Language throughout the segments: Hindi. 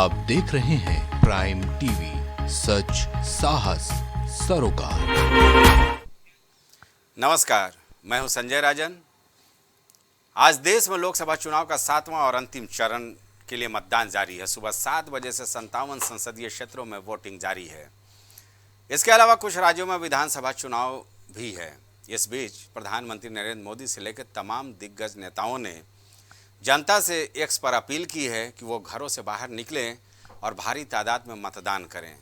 आप देख रहे हैं प्राइम टीवी, सच साहस सरोकार। नमस्कार, मैं हूं संजय राजन। आज देश में लोकसभा चुनाव का 7वां और अंतिम चरण के लिए मतदान जारी है। सुबह 7 बजे से 57 संसदीय क्षेत्रों में वोटिंग जारी है। इसके अलावा कुछ राज्यों में विधानसभा चुनाव भी है। इस बीच प्रधानमंत्री नरेंद्र मोदी से लेकर तमाम दिग्गज नेताओं ने जनता से एक्स पर अपील की है कि वो घरों से बाहर निकलें और भारी तादाद में मतदान करें।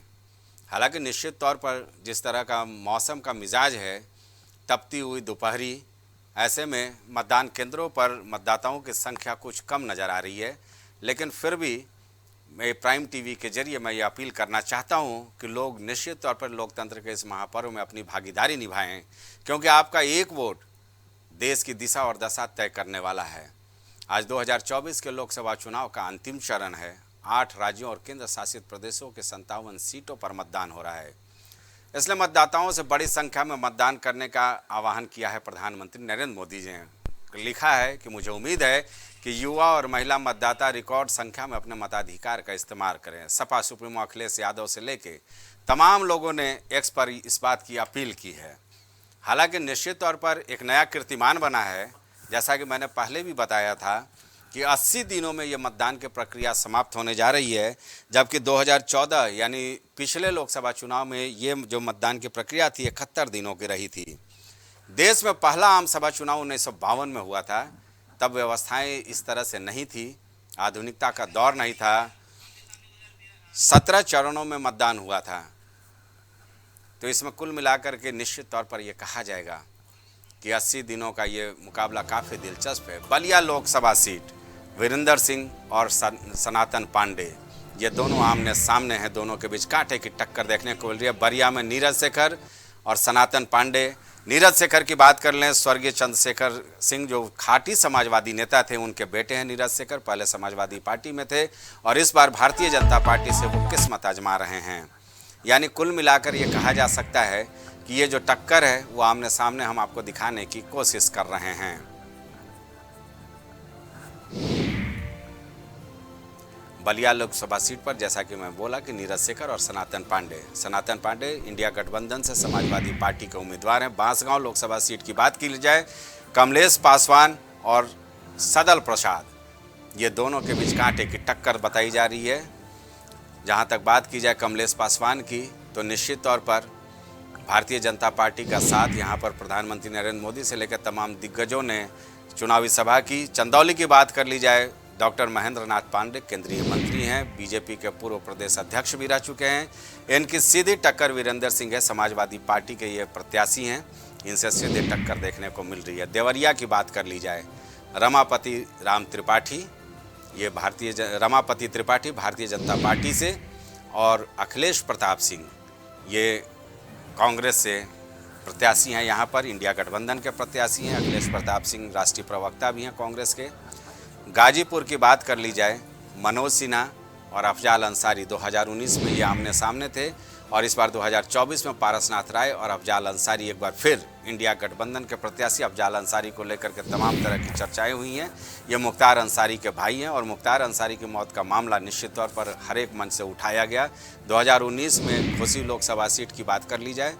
हालांकि निश्चित तौर पर जिस तरह का मौसम का मिजाज है, तपती हुई दोपहरी, ऐसे में मतदान केंद्रों पर मतदाताओं की संख्या कुछ कम नज़र आ रही है। लेकिन फिर भी मैं प्राइम टीवी के जरिए मैं ये अपील करना चाहता हूँ कि लोग निश्चित तौर पर लोकतंत्र के इस महापर्व में अपनी भागीदारी निभाएं, क्योंकि आपका एक वोट देश की दिशा और दशा तय करने वाला है। आज 2024 के लोकसभा चुनाव का अंतिम चरण है। 8 राज्यों और केंद्र शासित प्रदेशों के 57 सीटों पर मतदान हो रहा है। इसलिए मतदाताओं से बड़ी संख्या में मतदान करने का आह्वान किया है प्रधानमंत्री नरेंद्र मोदी जी ने। लिखा है कि मुझे उम्मीद है कि युवा और महिला मतदाता रिकॉर्ड संख्या में अपने मताधिकार का इस्तेमाल करें। सपा सुप्रीमो अखिलेश यादव से लेकर तमाम लोगों ने एक्स पर इस बात की अपील की है। हालांकि निश्चित तौर पर एक नया कीर्तिमान बना है। जैसा कि मैंने पहले भी बताया था कि 80 दिनों में ये मतदान की प्रक्रिया समाप्त होने जा रही है, जबकि 2014 यानी पिछले लोकसभा चुनाव में ये जो मतदान की प्रक्रिया थी 71 दिनों की रही थी। देश में पहला आम सभा चुनाव 1952 में हुआ था। तब व्यवस्थाएं इस तरह से नहीं थी, आधुनिकता का दौर नहीं था। 17 चरणों में मतदान हुआ था। तो इसमें कुल मिलाकर के निश्चित तौर पर यह कहा जाएगा कि 80 दिनों का ये मुकाबला काफ़ी दिलचस्प है। बलिया लोकसभा सीट, वीरेंद्र सिंह और सनातन पांडे, ये दोनों आमने सामने हैं। दोनों के बीच कांटे की टक्कर देखने को मिल रही है। बलिया में नीरज शेखर और सनातन पांडे। नीरज शेखर की बात कर लें, स्वर्गीय चंद्रशेखर सिंह जो खाटी समाजवादी नेता थे, उनके बेटे हैं नीरज शेखर। पहले समाजवादी पार्टी में थे और इस बार भारतीय जनता पार्टी से वो किस्मत आजमा रहे हैं। यानी कुल मिलाकर ये कहा जा सकता है कि ये जो टक्कर है वो आमने सामने हम आपको दिखाने की कोशिश कर रहे हैं। बलिया लोकसभा सीट पर जैसा कि मैं बोला कि नीरज शेखर और सनातन पांडे इंडिया गठबंधन से समाजवादी पार्टी के उम्मीदवार हैं। बांसगांव लोकसभा सीट की बात की जाए, कमलेश पासवान और सदल प्रसाद, ये दोनों के बीच कांटे की टक्कर बताई जा रही है। जहां तक बात की जाए कमलेश पासवान की, तो निश्चित तौर पर भारतीय जनता पार्टी का साथ यहाँ पर प्रधानमंत्री नरेंद्र मोदी से लेकर तमाम दिग्गजों ने चुनावी सभा की। चंदौली की बात कर ली जाए, डॉक्टर महेंद्र नाथ पांडे केंद्रीय मंत्री हैं, बीजेपी के पूर्व प्रदेश अध्यक्ष भी रह चुके हैं। इनकी सीधी टक्कर वीरेंद्र सिंह है, समाजवादी पार्टी के ये प्रत्याशी हैं। इनसे सीधी टक्कर देखने को मिल रही है। देवरिया की बात कर ली जाए, रमापति त्रिपाठी भारतीय जनता पार्टी से, और अखिलेश प्रताप सिंह ये कांग्रेस से प्रत्याशी हैं। यहाँ पर इंडिया गठबंधन के प्रत्याशी हैं। अखिलेश प्रताप सिंह राष्ट्रीय प्रवक्ता भी हैं कांग्रेस के। गाजीपुर की बात कर ली जाए, मनोज सिन्हा और अफजाल अंसारी 2019 में ये आमने सामने थे और इस बार 2024 में पारसनाथ राय और अफजाल अंसारी एक बार फिर इंडिया गठबंधन के प्रत्याशी। अफजाल अंसारी को लेकर के तमाम तरह की चर्चाएं हुई हैं। ये मुख्तार अंसारी के भाई हैं और मुख्तार अंसारी की मौत का मामला निश्चित तौर पर हर एक मंच से उठाया गया। 2019 में घोसी लोकसभा सीट की बात कर ली जाए,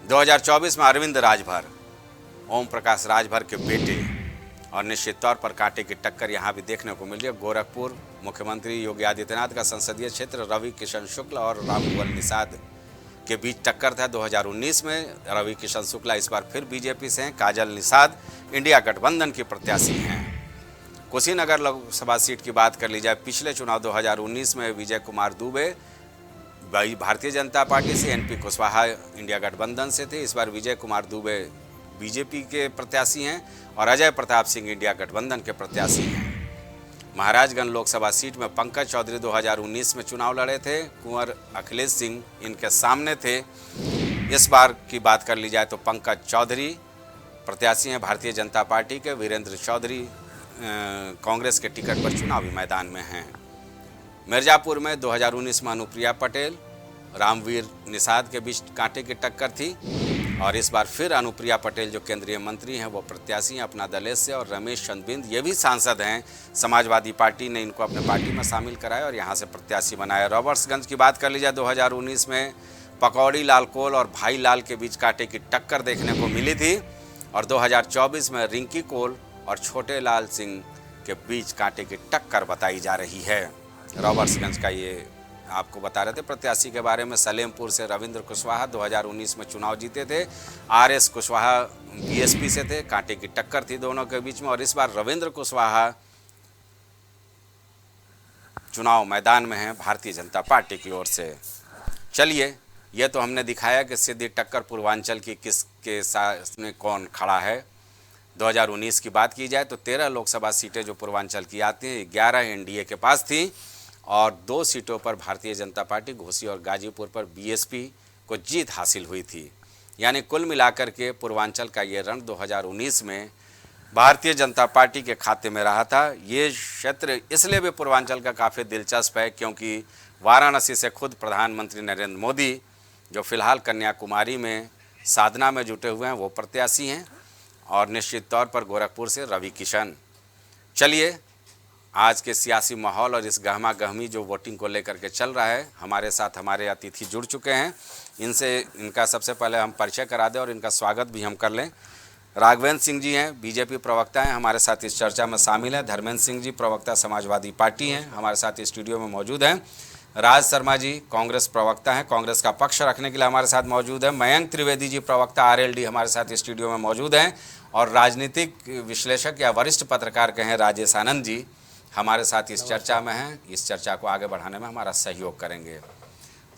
2024 में अरविंद राजभर, ओम प्रकाश राजभर के बेटे, और निश्चित तौर पर कांटे की टक्कर यहाँ भी देखने को मिल रही है। गोरखपुर मुख्यमंत्री योगी आदित्यनाथ का संसदीय क्षेत्र, रवि किशन शुक्ल और रामभुवल निषाद के बीच टक्कर था 2019 में। रवि किशन शुक्ला इस बार फिर बीजेपी से हैं। काजल निषाद इंडिया गठबंधन की प्रत्याशी हैं। कुशीनगर लोकसभा सीट की बात कर ली जाए, पिछले चुनाव 2019 में विजय कुमार दुबे भारतीय जनता पार्टी से, एनपी कुशवाहा इंडिया गठबंधन से थे। इस बार विजय कुमार दुबे बीजेपी के प्रत्याशी हैं और अजय प्रताप सिंह इंडिया गठबंधन के प्रत्याशी हैं। महाराजगंज लोकसभा सीट में पंकज चौधरी 2019 में चुनाव लड़े थे। कुंवर अखिलेश सिंह इनके सामने थे। इस बार की बात कर ली जाए तो पंकज चौधरी प्रत्याशी हैं भारतीय जनता पार्टी के। वीरेंद्र चौधरी कांग्रेस के टिकट पर चुनावी मैदान में हैं। मिर्जापुर में 2019 में अनुप्रिया पटेल रामवीर निषाद के बीच कांटे की टक्कर थी और इस बार फिर अनुप्रिया पटेल जो केंद्रीय मंत्री हैं वो प्रत्याशी हैं अपना दल से, और रमेश चंद बिंद ये भी सांसद हैं। समाजवादी पार्टी ने इनको अपने पार्टी में शामिल कराया और यहाँ से प्रत्याशी बनाया। रॉबर्ट्सगंज की बात कर ली जाए, 2019 में पकौड़ी लाल कोल और भाई लाल के बीच कांटे की टक्कर देखने को मिली थी, और 2024 में रिंकी कोल और छोटे लाल सिंह के बीच कांटे की टक्कर बताई जा रही है। रॉबर्ट्सगंज का ये आपको बता रहे थे प्रत्याशी के बारे में। सलेमपुर से रविंद्र कुशवाहा 2019 में चुनाव जीते थे। आरएस कुशवाहा बीएसपी से थे, कांटे की टक्कर थी दोनों के बीच में, और इस बार रविंद्र कुशवाहा चुनाव मैदान में हैं भारतीय जनता पार्टी की ओर से। चलिए, ये तो हमने दिखाया कि सीधी टक्कर पूर्वांचल की किसके साथ में कौन खड़ा है। 2019 की बात की जाए तो 13 लोकसभा सीटें जो पूर्वांचल की आती हैं 11 एनडीए के पास थी, और 2 सीटों पर भारतीय जनता पार्टी, घोसी और गाजीपुर पर बीएसपी को जीत हासिल हुई थी। यानी कुल मिलाकर के पूर्वांचल का ये रण 2019 में भारतीय जनता पार्टी के खाते में रहा था। ये क्षेत्र इसलिए भी पूर्वांचल का काफ़ी दिलचस्प है क्योंकि वाराणसी से खुद प्रधानमंत्री नरेंद्र मोदी, जो फिलहाल कन्याकुमारी में साधना में जुटे हुए हैं, वो प्रत्याशी हैं, और निश्चित तौर पर गोरखपुर से रवि किशन। चलिए, आज के सियासी माहौल और इस गहमा गहमी जो वोटिंग को लेकर के चल रहा है, हमारे साथ हमारे अतिथि जुड़ चुके हैं। इनका सबसे पहले हम परिचय करा दें और इनका स्वागत भी हम कर लें। राघवेंद्र सिंह जी हैं, बीजेपी प्रवक्ता हैं, हमारे साथ इस चर्चा में शामिल हैं। धर्मेंद्र सिंह जी प्रवक्ता समाजवादी पार्टी हैं, हमारे साथ स्टूडियो में मौजूद हैं। राज शर्मा जी कांग्रेस प्रवक्ता हैं, कांग्रेस का पक्ष रखने के लिए हमारे साथ मौजूद हैं। मयंक त्रिवेदी जी प्रवक्ता आरएलडी हमारे साथ स्टूडियो में मौजूद हैं, और राजनीतिक विश्लेषक या वरिष्ठ पत्रकार कहें राजेश आनंद जी हमारे साथ इस चर्चा में हैं। इस चर्चा को आगे बढ़ाने में हमारा सहयोग करेंगे।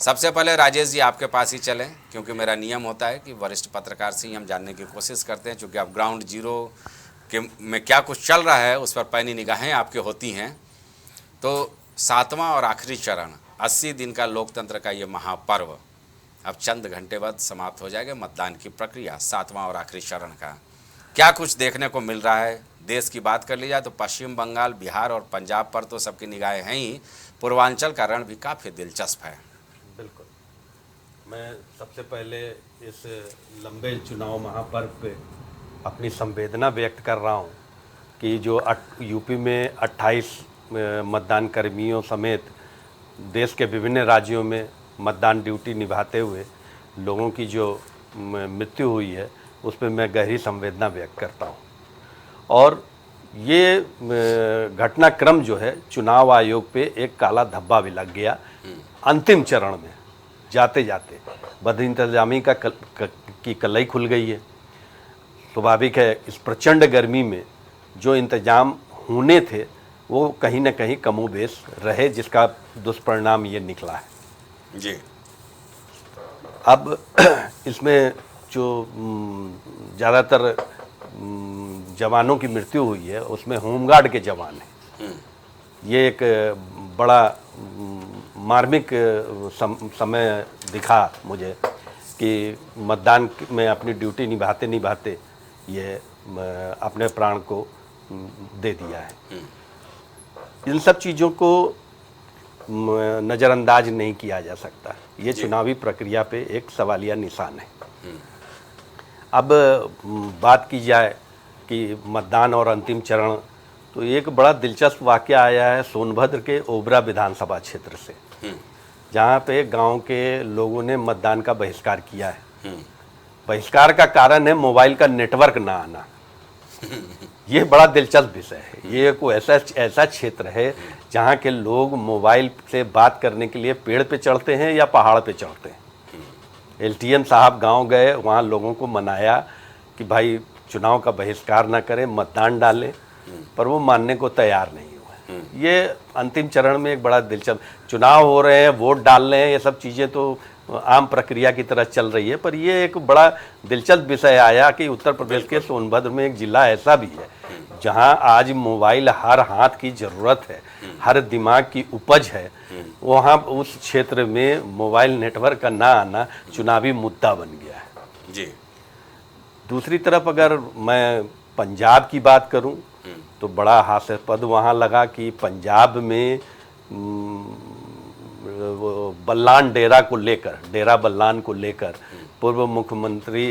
सबसे पहले राजेश जी आपके पास ही चलें, क्योंकि मेरा नियम होता है कि वरिष्ठ पत्रकार से ही हम जानने की कोशिश करते हैं, क्योंकि आप ग्राउंड जीरो के में क्या कुछ चल रहा है उस पर पैनी निगाहें आपके होती हैं। तो 7वां और आखिरी चरण, 80 दिन का लोकतंत्र का ये महापर्व अब चंद घंटे बाद समाप्त हो जाएगा। मतदान की प्रक्रिया 7वां और आखिरी चरण का क्या कुछ देखने को मिल रहा है। देश की बात कर ली जाए तो पश्चिम बंगाल, बिहार और पंजाब पर तो सबकी निगाहें हैं ही, पूर्वांचल का रण भी काफ़ी दिलचस्प है। बिल्कुल, मैं सबसे पहले इस लंबे चुनाव महापर्व पे अपनी संवेदना व्यक्त कर रहा हूँ कि जो यूपी में 28 मतदान कर्मियों समेत देश के विभिन्न राज्यों में मतदान ड्यूटी निभाते हुए लोगों की जो मृत्यु हुई है उस पर मैं गहरी संवेदना व्यक्त करता हूँ। और ये घटनाक्रम जो है चुनाव आयोग पे एक काला धब्बा भी लग गया। अंतिम चरण में जाते जाते बदइंतजामी की कलई खुल गई है। स्वाभाविक है, इस प्रचंड गर्मी में जो इंतजाम होने थे वो कहीं ना कहीं कमोबेश रहे, जिसका दुष्परिणाम ये निकला है जी। अब इसमें जो ज़्यादातर जवानों की मृत्यु हुई है उसमें होमगार्ड के जवान हैं। ये एक बड़ा मार्मिक समय दिखा मुझे कि मतदान में अपनी ड्यूटी निभाते निभाते ये अपने प्राण को दे दिया है। इन सब चीज़ों को नज़रअंदाज नहीं किया जा सकता। ये चुनावी प्रक्रिया पे एक सवालिया निशान है। अब बात की जाए कि मतदान और अंतिम चरण, तो एक बड़ा दिलचस्प वाक़या आया है सोनभद्र के ओबरा विधानसभा क्षेत्र से, जहाँ पे गांव के लोगों ने मतदान का बहिष्कार किया है। बहिष्कार का कारण है मोबाइल का नेटवर्क ना आना। ये बड़ा दिलचस्प विषय है। ये कोई ऐसा क्षेत्र है जहाँ के लोग मोबाइल से बात करने के लिए पेड़ पे चढ़ते हैं या पहाड़ पे चढ़ते हैं। एलटीएम साहब गांव गए, वहाँ लोगों को मनाया कि भाई चुनाव का बहिष्कार ना करें, मतदान डालें, पर वो मानने को तैयार नहीं हुए। ये अंतिम चरण में एक बड़ा दिलचस्प, चुनाव हो रहे हैं, वोट डाल रहे हैं, ये सब चीज़ें तो आम प्रक्रिया की तरह चल रही है, पर ये एक बड़ा दिलचस्प विषय आया कि उत्तर प्रदेश के सोनभद्र में एक जिला ऐसा भी है जहां आज मोबाइल हर हाथ की ज़रूरत है, हर दिमाग की उपज है। वहाँ उस क्षेत्र में मोबाइल नेटवर्क का ना आना चुनावी मुद्दा बन गया है जी। दूसरी तरफ अगर मैं पंजाब की बात करूं तो बड़ा हास्यास्पद वहाँ लगा कि पंजाब में बल्लान डेरा को लेकर, डेरा बल्लान को लेकर पूर्व मुख्यमंत्री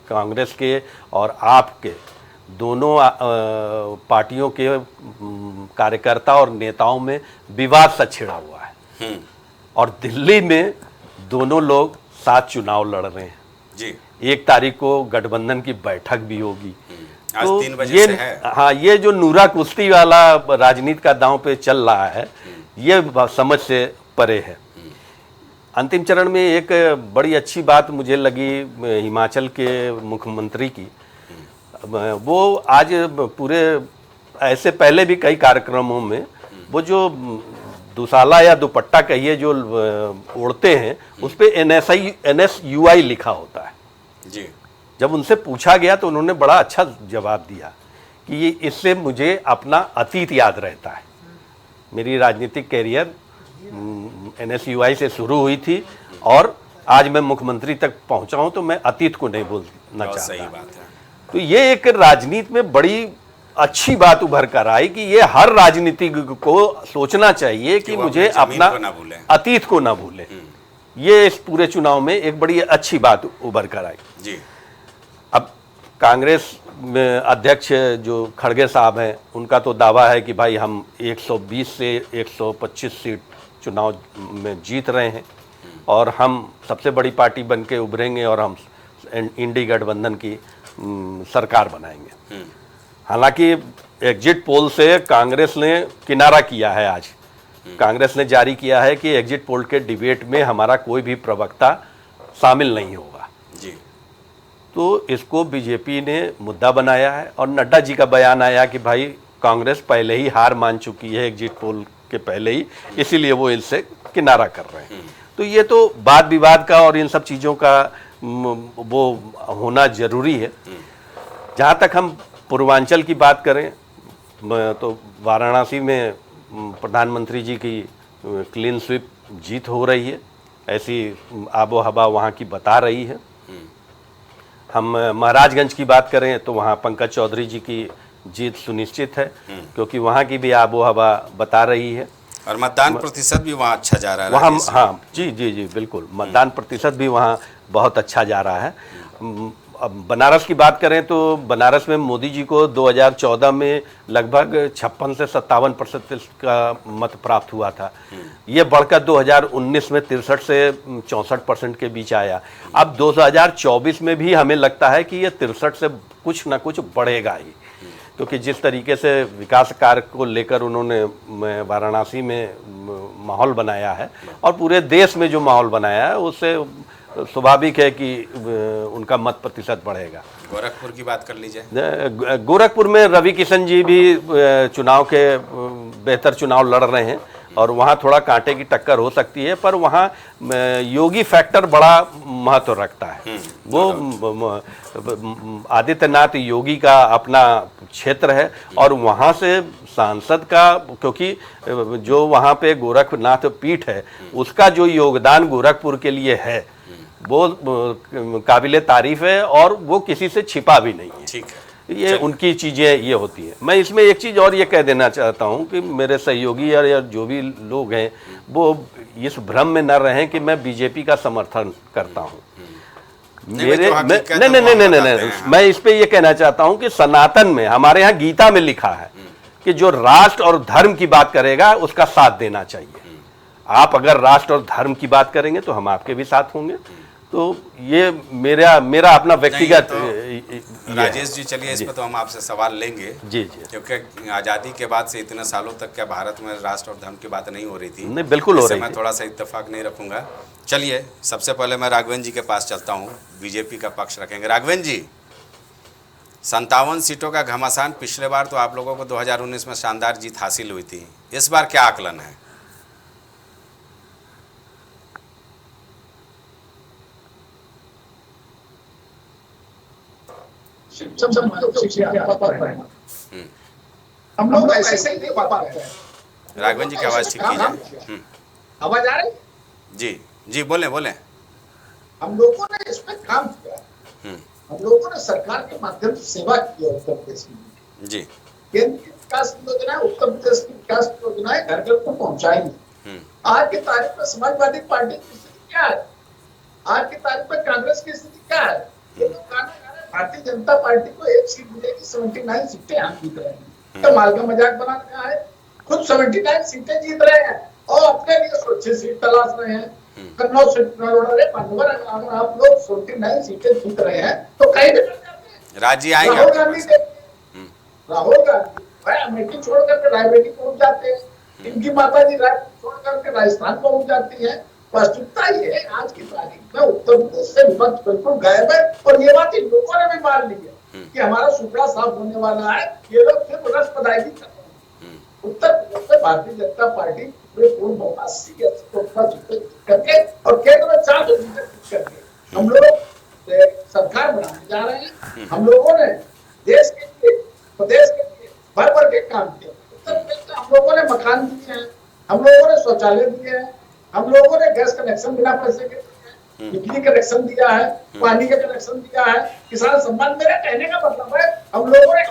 कांग्रेस के और आपके दोनों पार्टियों के कार्यकर्ता और नेताओं में विवाद सा छिड़ा हुआ है और दिल्ली में दोनों लोग साथ चुनाव लड़ रहे हैं जी। 1 तारीख को गठबंधन की बैठक भी होगी। आज तो 3 बजे ये से है। हाँ, ये जो नूरा कुश्ती वाला राजनीति का दांव पे चल रहा है ये समझ से परे है। अंतिम चरण में एक बड़ी अच्छी बात मुझे लगी हिमाचल के मुख्यमंत्री की, वो आज पूरे ऐसे पहले भी कई कार्यक्रमों में वो जो दुसाला या दुपट्टा कहिए जो ओढ़ते हैं उस पे NSUI लिखा होता है जी। जब उनसे पूछा गया तो उन्होंने बड़ा अच्छा जवाब दिया कि ये इससे मुझे अपना अतीत याद रहता है। मेरी राजनीतिक कैरियर NSUI से शुरू हुई थी और आज मैं मुख्यमंत्री तक पहुंचा हूं तो मैं अतीत को नहीं भूलना बहुत चाहता। सही बात है। तो ये एक राजनीति में बड़ी अच्छी बात उभर कर आई कि ये हर राजनीतिज्ञ को सोचना चाहिए कि वो मुझे अपनी जमीन अपना को ना भूलें। अतीत को ना भूले। ये इस पूरे चुनाव में एक बड़ी अच्छी बात उभर कर आई जी। अब कांग्रेस में अध्यक्ष जो खड़गे साहब हैं उनका तो दावा है कि भाई हम 120 से 125 सीट चुनाव में जीत रहे हैं और हम सबसे बड़ी पार्टी बन के उभरेंगे और हम इंडी गठबंधन की सरकार बनाएंगे। हालांकि एग्जिट पोल से कांग्रेस ने किनारा किया है। आज कांग्रेस ने जारी किया है कि एग्जिट पोल के डिबेट में हमारा कोई भी प्रवक्ता शामिल नहीं होगा जी। तो इसको बीजेपी ने मुद्दा बनाया है और नड्डा जी का बयान आया कि भाई कांग्रेस पहले ही हार मान चुकी है एग्जिट पोल के पहले ही, इसीलिए वो इनसे किनारा कर रहे हैं। तो ये तो वाद विवाद का और इन सब चीज़ों का वो होना जरूरी है। जहाँ तक हम पूर्वांचल की बात करें तो वाराणसी में प्रधानमंत्री जी की क्लीन स्वीप जीत हो रही है, ऐसी आबो हवा वहाँ की बता रही है। हम महाराजगंज की बात करें तो वहाँ पंकज चौधरी जी की जीत सुनिश्चित है क्योंकि वहाँ की भी आबो हवा बता रही है और मतदान प्रतिशत भी वहाँ अच्छा जा रहा है वहाँ। हाँ जी जी जी बिल्कुल, मतदान प्रतिशत भी वहाँ बहुत अच्छा जा रहा है। अब बनारस की बात करें तो बनारस में मोदी जी को 2014 में लगभग 56 से 57% का मत प्राप्त हुआ था। ये बढ़कर 2019 में 63 से 64% के बीच आया। अब 2024 में भी हमें लगता है कि ये 63 से कुछ ना कुछ बढ़ेगा ही, क्योंकि जिस तरीके से विकास कार्य को लेकर उन्होंने वाराणसी में माहौल बनाया है और पूरे देश में जो माहौल बनाया है उससे स्वाभाविक है कि उनका मत प्रतिशत बढ़ेगा। गोरखपुर की बात कर लीजिए। गोरखपुर में रवि किशन जी भी चुनाव के बेहतर चुनाव लड़ रहे हैं और वहाँ थोड़ा कांटे की टक्कर हो सकती है, पर वहाँ योगी फैक्टर बड़ा महत्व रखता है। वो आदित्यनाथ योगी का अपना क्षेत्र है और वहाँ से सांसद का, क्योंकि जो वहाँ पे गोरखनाथ पीठ है उसका जो योगदान गोरखपुर के लिए है वो काबिले तारीफ है और वो किसी से छिपा भी नहीं है। ठीक है, ये उनकी चीज़ें ये होती है। मैं इसमें एक चीज़ और ये कह देना चाहता हूँ कि मेरे सहयोगी या जो भी लोग हैं वो इस भ्रम में न रहें कि मैं बीजेपी का समर्थन करता हूँ। मैं इस पे ये कहना चाहता हूँ कि सनातन में हमारे यहाँ गीता में लिखा है कि जो राष्ट्र और धर्म की बात करेगा उसका साथ देना चाहिए। आप अगर राष्ट्र और धर्म की बात करेंगे तो हम आपके भी साथ होंगे। तो ये मेरा अपना व्यक्तिगत राजेश जी, चलिए इस पर तो हम आपसे सवाल लेंगे जी जी, क्योंकि आज़ादी के बाद से इतने सालों तक क्या भारत में राष्ट्र और धर्म की बात नहीं हो रही थी? नहीं, बिल्कुल हो रही मैं थोड़ा सा इत्तेफाक नहीं रखूंगा। चलिए सबसे पहले मैं राघवेंद्र जी के पास चलता हूँ, बीजेपी का पक्ष रखेंगे। राघवेंद्र जी, 57 सीटों का घमासान, पिछले बार तो आप लोगों को 2019 में शानदार जीत हासिल हुई थी, इस बार क्या आकलन है? हम लोग ऐसे ही नहीं पा रहे हैं। राघवेंद्र जी की आवाज ठीक कीजिए। आवाज आ रही? जी जी, बोले बोले। हम लोगों ने इस पे काम किया, हम लोगों ने सरकार के माध्यम से सेवा की है उत्तर प्रदेश में। जी, केंद्र की विकास योजना, उत्तर प्रदेश की विकास योजनाएं घर घर को पहुंचाएंगे। आज की तारीख में समाजवादी पार्टी की स्थिति क्या है? आज की तारीख में कांग्रेस की स्थिति क्या है? ये लोग गाना गा रहे हैं, भारतीय जनता पार्टी को एक सीट मिलेगी, 79 सीटें हम जीत रहे हैं। तो माल का मजाक बना रहा है, खुद 79 सीटें जीत रहे हैं और अपने लिए सोचे सीट तलाश रहे हैं। कन्नौज सीट पांडवर, अगर आप लोग 79 सीटें जीत रहे हैं तो कहीं भी राजी आएंगे राहुल गांधी भाई अमेठी छोड़ करके रायबरेली पहुंच जाते हैं, इनकी माता जी रायपुर छोड़ करके राजस्थान पहुंच जाती है। वास्तविकता ये है आज की तारीख में उत्तर प्रदेश से विपक्ष बिल्कुल गायब है और ये बात इन लोगों ने भी मान ली है कि हमारा सुपड़ा साफ होने वाला है। ये लोग सिर्फ रस पदायगी कर रहे हैं। उत्तर प्रदेश में भारतीय जनता पार्टी पूर्ण बहुमत करके और केंद्र में 400 सीटें जीत करके हम लोग सरकार बनाने जा रहे हैं। हम लोगों ने देश के लिए, प्रदेश के लिए भर भर के काम किया। उत्तर प्रदेश में हम लोगों ने मकान दिए हैं, हम लोगों ने शौचालय दिए हैं, हम लोगों ने गैस कनेक्शन बिना पैसे के दिए हैं, बिजली कनेक्शन दिया है, पानी का कनेक्शन दिया है, किसान सम्मान। मेरे कहने का मतलब है हम लोगों ने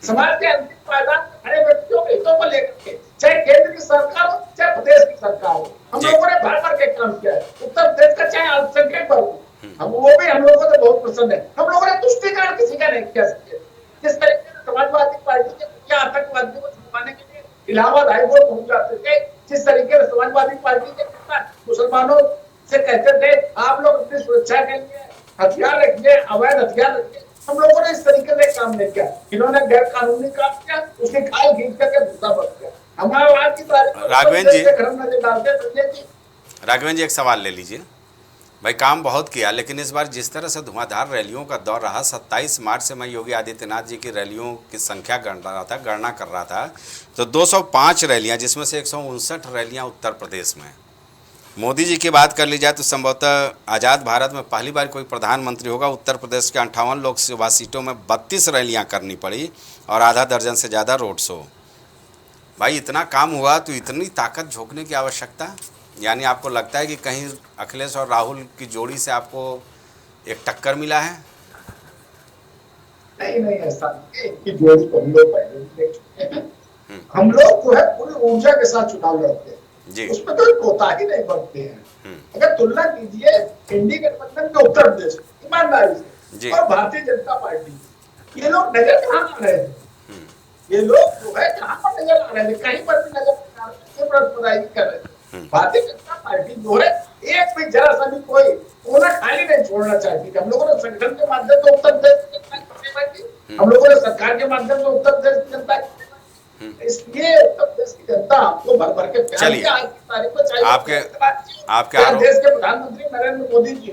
समाज के अंतिम पायदान में खड़े व्यक्तियों के हितों को लेकर के, चाहे केंद्र की सरकार हो चाहे प्रदेश की सरकार हो, हम लोगों ने भर भर के काम किया है। उत्तर प्रदेश का चाहे अल्पसंख्यक वर्ग हो, हम वो भी हम लोगों से बहुत पसंद है। हम लोगों ने तुष्टिकरण किसी का नहीं किया सकते। जिस तरीके से समाजवादी पार्टी के मुखिया आतंकवादियों को छुपाने के लिए इलाहाबाद हाईकोर्ट पहुंच जाते थे, जिस तरीके से समाजवादी पार्टी के नेता मुसलमानों से कहते थे आप लोग अपनी सुरक्षा के लिए हथियार रखिए, अवैध हथियार रखिए, हम लोगों ने इस तरीके से काम नहीं किया। इन्होंने गैर कानूनी काम किया, उसकी खाल खींच करके दूसरा बच गया। हमारा आज की तारीख में राघवेंद्र जी, नजर डालते संजय जी। राघवेंद्र जी एक सवाल ले लीजिए भाई। काम बहुत किया, लेकिन इस बार जिस तरह से धुआंधार रैलियों का दौर रहा, 27 मार्च से मैं योगी आदित्यनाथ जी की रैलियों की संख्या गणना कर रहा था, तो 205 रैलियां, जिसमें से 159 रैलियां उत्तर प्रदेश में। मोदी जी की बात कर ली जाए तो संभवतः आज़ाद भारत में पहली बार कोई प्रधानमंत्री होगा। उत्तर प्रदेश के 58 लोकसभा सीटों में 32 रैलियाँ करनी पड़ी और आधा दर्जन से ज़्यादा रोड शो। भाई इतना काम हुआ तो इतनी ताकत झोंकने की आवश्यकता, यानी आपको लगता है कि कहीं अखिलेश और राहुल की जोड़ी से आपको एक टक्कर मिला है? नहीं ऐसा नहीं है, जोड़ी को हम लोग पहले भी देख चुके हैं। हम लोग जो है पूरी ऊर्जा के साथ चुनाव लड़ते हैं, उसमें कोई कोताही नहीं बरतते हैं। अगर तुलना कीजिए इंडी गठबंधन के उत्तर प्रदेश ईमानदारी से और भारतीय जनता पार्टी, ये लोग नजर कहाँ आ रहे थे? ये लोग जो है कहाँ पर नजर आ रहे थे? कहीं पर भी नजर नहीं आ रहे थे, सिर्फ रसपदायगी कर रहे थे। भारतीय जनता पार्टी जो है एक भी जरा सा भी कोई कोना खाली नहीं छोड़ना चाहती। हम लोगों ने संगठन के माध्यम से उत्तर प्रदेश की जनता की सेवा की, हम लोगों ने सरकार के माध्यम से उत्तर प्रदेश की जनता की सेवा की। इसलिए उत्तर प्रदेश की जनता आपको भर भर के प्यार किया। आज की तारीख में चाहिए आपके देश के प्रधानमंत्री नरेंद्र मोदी जी।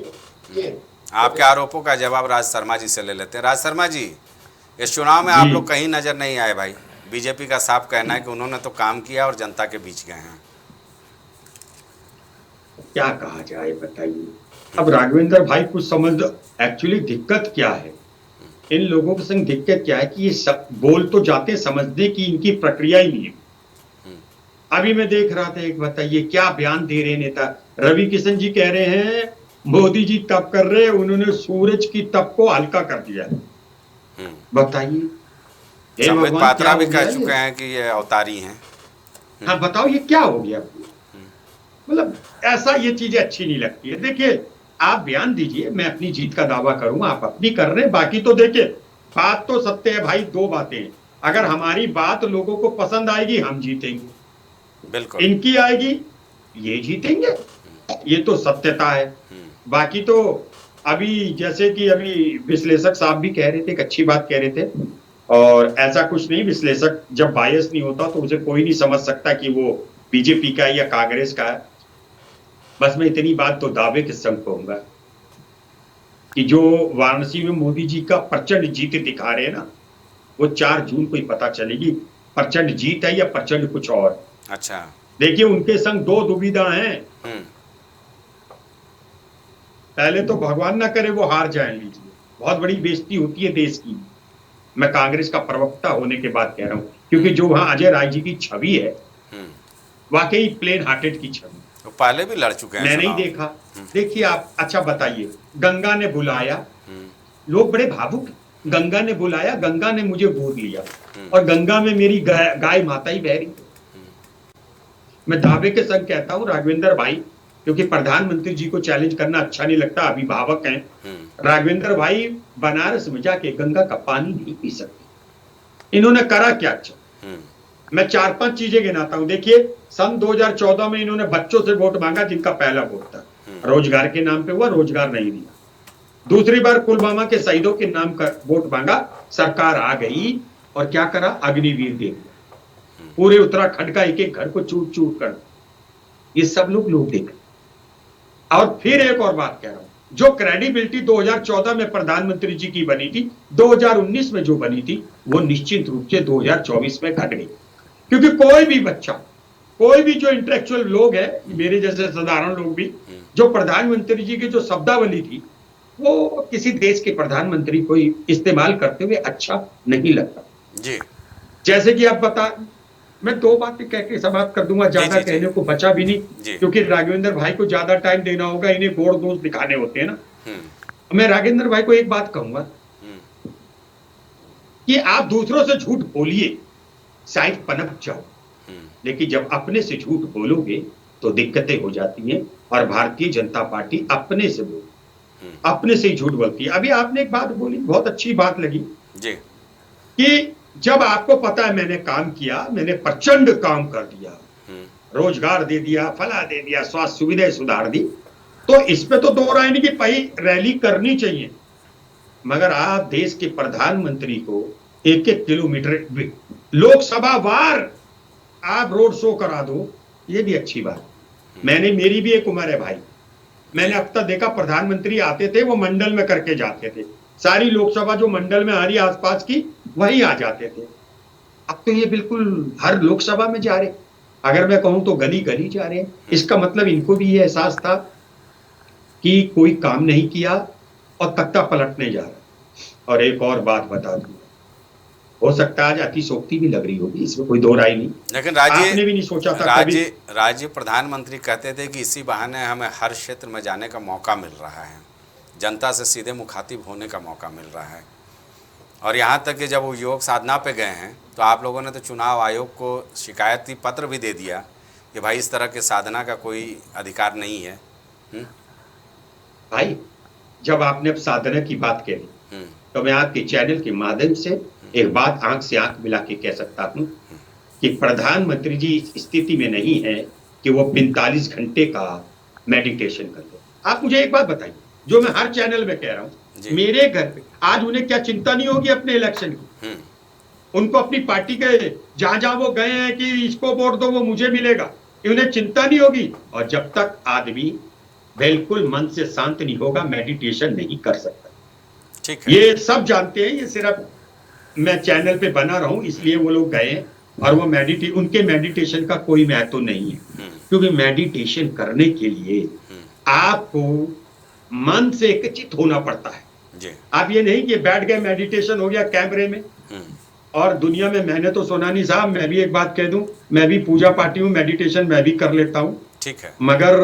आपके आरोपों का जवाब राज शर्मा जी से ले लेते हैं। राज शर्मा जी, इस चुनाव में आप लोग कहीं नजर नहीं आए भाई। बीजेपी का साफ कहना है कि उन्होंने तो काम किया और जनता के बीच गए हैं। क्या कहा जाए बताइए। अब राघवेंद्र भाई कुछ समझ दो, एक्चुअली दिक्कत क्या है इन लोगों के संग? दिक्कत क्या है कि ये सब बोल तो जाते, समझने की इनकी प्रक्रिया ही नहीं है। अभी मैं देख रहा था, एक बताइए क्या बयान दे रहे नेता रवि किशन जी, कह रहे हैं मोदी जी तप कर रहे, उन्होंने सूरज की तप को हल्का कर दिया। बताइए, संबित पात्रा भी कह चुके हैं कि ये अवतारी हैं। हाँ बताओ ये क्या हो गया? मतलब ऐसा ये चीजें अच्छी नहीं लगती है। देखिए आप बयान दीजिए, मैं अपनी जीत का दावा करूंगा, आप अपनी कर रहे हैं, बाकी तो देखिए बात तो सत्य है भाई। दो बातें, अगर हमारी बात लोगों को पसंद आएगी हम जीतेंगे, बिल्कुल इनकी आएगी ये जीतेंगे, ये तो सत्यता है। बाकी तो अभी जैसे कि अभी विश्लेषक साहब भी कह रहे थे, एक अच्छी बात कह रहे थे, और ऐसा कुछ नहीं, विश्लेषक जब बायस नहीं होता तो उसे कोई नहीं समझ सकता कि वो बीजेपी का है या कांग्रेस का है। बस मैं इतनी बात तो दावे के संग कहूंगा कि जो वाराणसी में मोदी जी का प्रचंड जीत दिखा रहे हैं ना, वो 4 जून को ही पता चलेगी प्रचंड जीत है या प्रचंड कुछ और। अच्छा, देखिए उनके संग 2 दुविधा हैं। पहले तो भगवान ना करे वो हार जाए, लीजिए बहुत बड़ी बेइज्जती होती है देश की। मैं कांग्रेस का प्रवक्ता होने के बाद कह रहा हूं, क्योंकि जो वहां अजय राय जी की छवि है वाकई प्लेन हार्टेड की छवि। तो पहले भी लड़ चुके हैं, मैं नहीं देखा। देखिए आप, अच्छा बताइए, गंगा ने बुलाया, लोग बड़े भावुक, गंगा ने बुलाया, गंगा ने मुझे गोद लिया, और गंगा में मेरी गाय माता ही बह रही। मैं दावे के संग कहता हूं राघवेंद्र भाई, क्योंकि प्रधानमंत्री जी को चैलेंज करना अच्छा नहीं लगता, अभिभावक हैं। राघवेंद्र भाई बनारस में जाके गंगा का पानी नहीं पी सकते। इन्होंने करा क्या? अच्छा, मैं 4-5 चीजें गिनाता हूं। देखिए, सन 2014 में इन्होंने बच्चों से वोट मांगा, जिनका पहला वोट था, रोजगार के नाम पे हुआ, रोजगार नहीं दिया। दूसरी बार पुलवामा के शहीदों के नाम का वोट मांगा, सरकार आ गई और क्या करा? अग्निवीर दे दिया, पूरे उत्तराखंड का एक एक घर को चूर चूर कर। ये सब लोग देख। और फिर एक और बात कह रहा हूं, जो क्रेडिबिलिटी 2014 में प्रधानमंत्री जी की बनी थी, 2019 में जो बनी थी, वो निश्चित रूप से 2024 में घट गई। क्योंकि कोई भी बच्चा, कोई भी जो इंटेलेक्चुअल लोग हैं, मेरे जैसे साधारण लोग भी, जो प्रधानमंत्री जी की जो शब्दावली थी, वो किसी देश के प्रधानमंत्री को इस्तेमाल करते हुए अच्छा नहीं लगता जी। जैसे कि आप बता, मैं 2 बातें कह के समाप्त कर दूंगा, ज्यादा कहने को बचा भी नहीं, क्योंकि राघवेंद्र भाई को ज्यादा टाइम देना होगा, इन्हें गोड़ दोष दिखाने होते हैं ना। मैं राघवेंद्र भाई को एक बात कहूंगा कि आप दूसरों से झूठ बोलिए, शायद पनप जाओ, लेकिन जब अपने से झूठ बोलोगे तो दिक्कतें हो जाती हैं। और भारतीय जनता पार्टी अपने से बोलती, अपने से ही झूठ बोलती है। अभी आपने एक बात बोली, बहुत अच्छी बात लगी जी, कि जब आपको पता है मैंने काम किया, मैंने प्रचंड काम कर दिया, रोजगार दे दिया, फला दे दिया, स्वास्थ्य सुविधाएं सुधार दी, तो इस पे तो दो राय नहीं कि भाई रैली करनी चाहिए। मगर आप देश के प्रधानमंत्री को 1-1 किलोमीटर लोकसभा वार आप रोड शो करा दो, ये भी अच्छी बात। मेरी भी एक उम्र है भाई, मैंने अब तक देखा प्रधानमंत्री आते थे, वो मंडल में करके जाते थे, सारी लोकसभा जो मंडल में आ रही आसपास की, वही आ जाते थे। अब तो ये बिल्कुल हर लोकसभा में जा रहे, अगर मैं कहूं तो गली गली जा रहे हैं। इसका मतलब इनको भी ये एहसास था कि कोई काम नहीं किया और तख्ता पलटने जा रहा। और एक और बात बता दूं, हो सकता है आज अतिशोक्ति भी लग रही होगी, इसमें कोई दो राय नहीं, लेकिन आपने भी नहीं सोचा था कभी। राज्य प्रधानमंत्री कहते थे कि इसी बहाने हमें हर क्षेत्र में जाने का मौका मिल रहा है, जनता से सीधे मुखातिब होने का मौका मिल रहा है। और यहाँ तक कि जब वो योग साधना पे गए हैं तो आप लोगों ने तो चुनाव आयोग को शिकायती पत्र भी दे दिया कि भाई इस तरह के साधना का कोई अधिकार नहीं है। भाई, जब आपने साधना की बात कही तो मैं आपके चैनल के माध्यम से एक बात आंख से आंख मिला के कह सकता हूं कि प्रधानमंत्री जी इस स्थिति में नहीं है कि वो 45 घंटे का मेडिटेशन कर ले। आप मुझे एक बात बताइए, जो मैं हर चैनल में कह रहा हूं, मेरे घर पे आज उन्हें क्या चिंता नहीं होगी अपने इलेक्शन की? उनको अपनी पार्टी के जहां जहां वो गए हैं कि इसको वोट दो वो मुझे मिलेगा, उन्हें चिंता नहीं होगी। और जब तक आदमी बिल्कुल मन से शांत नहीं होगा, मेडिटेशन नहीं कर सकता। ठीक है, ये सब जानते हैं, ये सिर्फ मैं चैनल पे बना रहा हूं इसलिए वो लोग गए और वो उनके मेडिटेशन का कोई महत्व नहीं है, क्योंकि मेडिटेशन करने के लिए आपको मन से एकचित होना पड़ता है जी। आप ये नहीं कि बैठ गए मेडिटेशन हो गया कैमरे में। और दुनिया में मैंने तो सुना नहीं साहब, मैं भी एक बात कह दूं, मैं भी पूजा पाठी हूं, मेडिटेशन मैं भी कर लेता हूं, ठीक है, मगर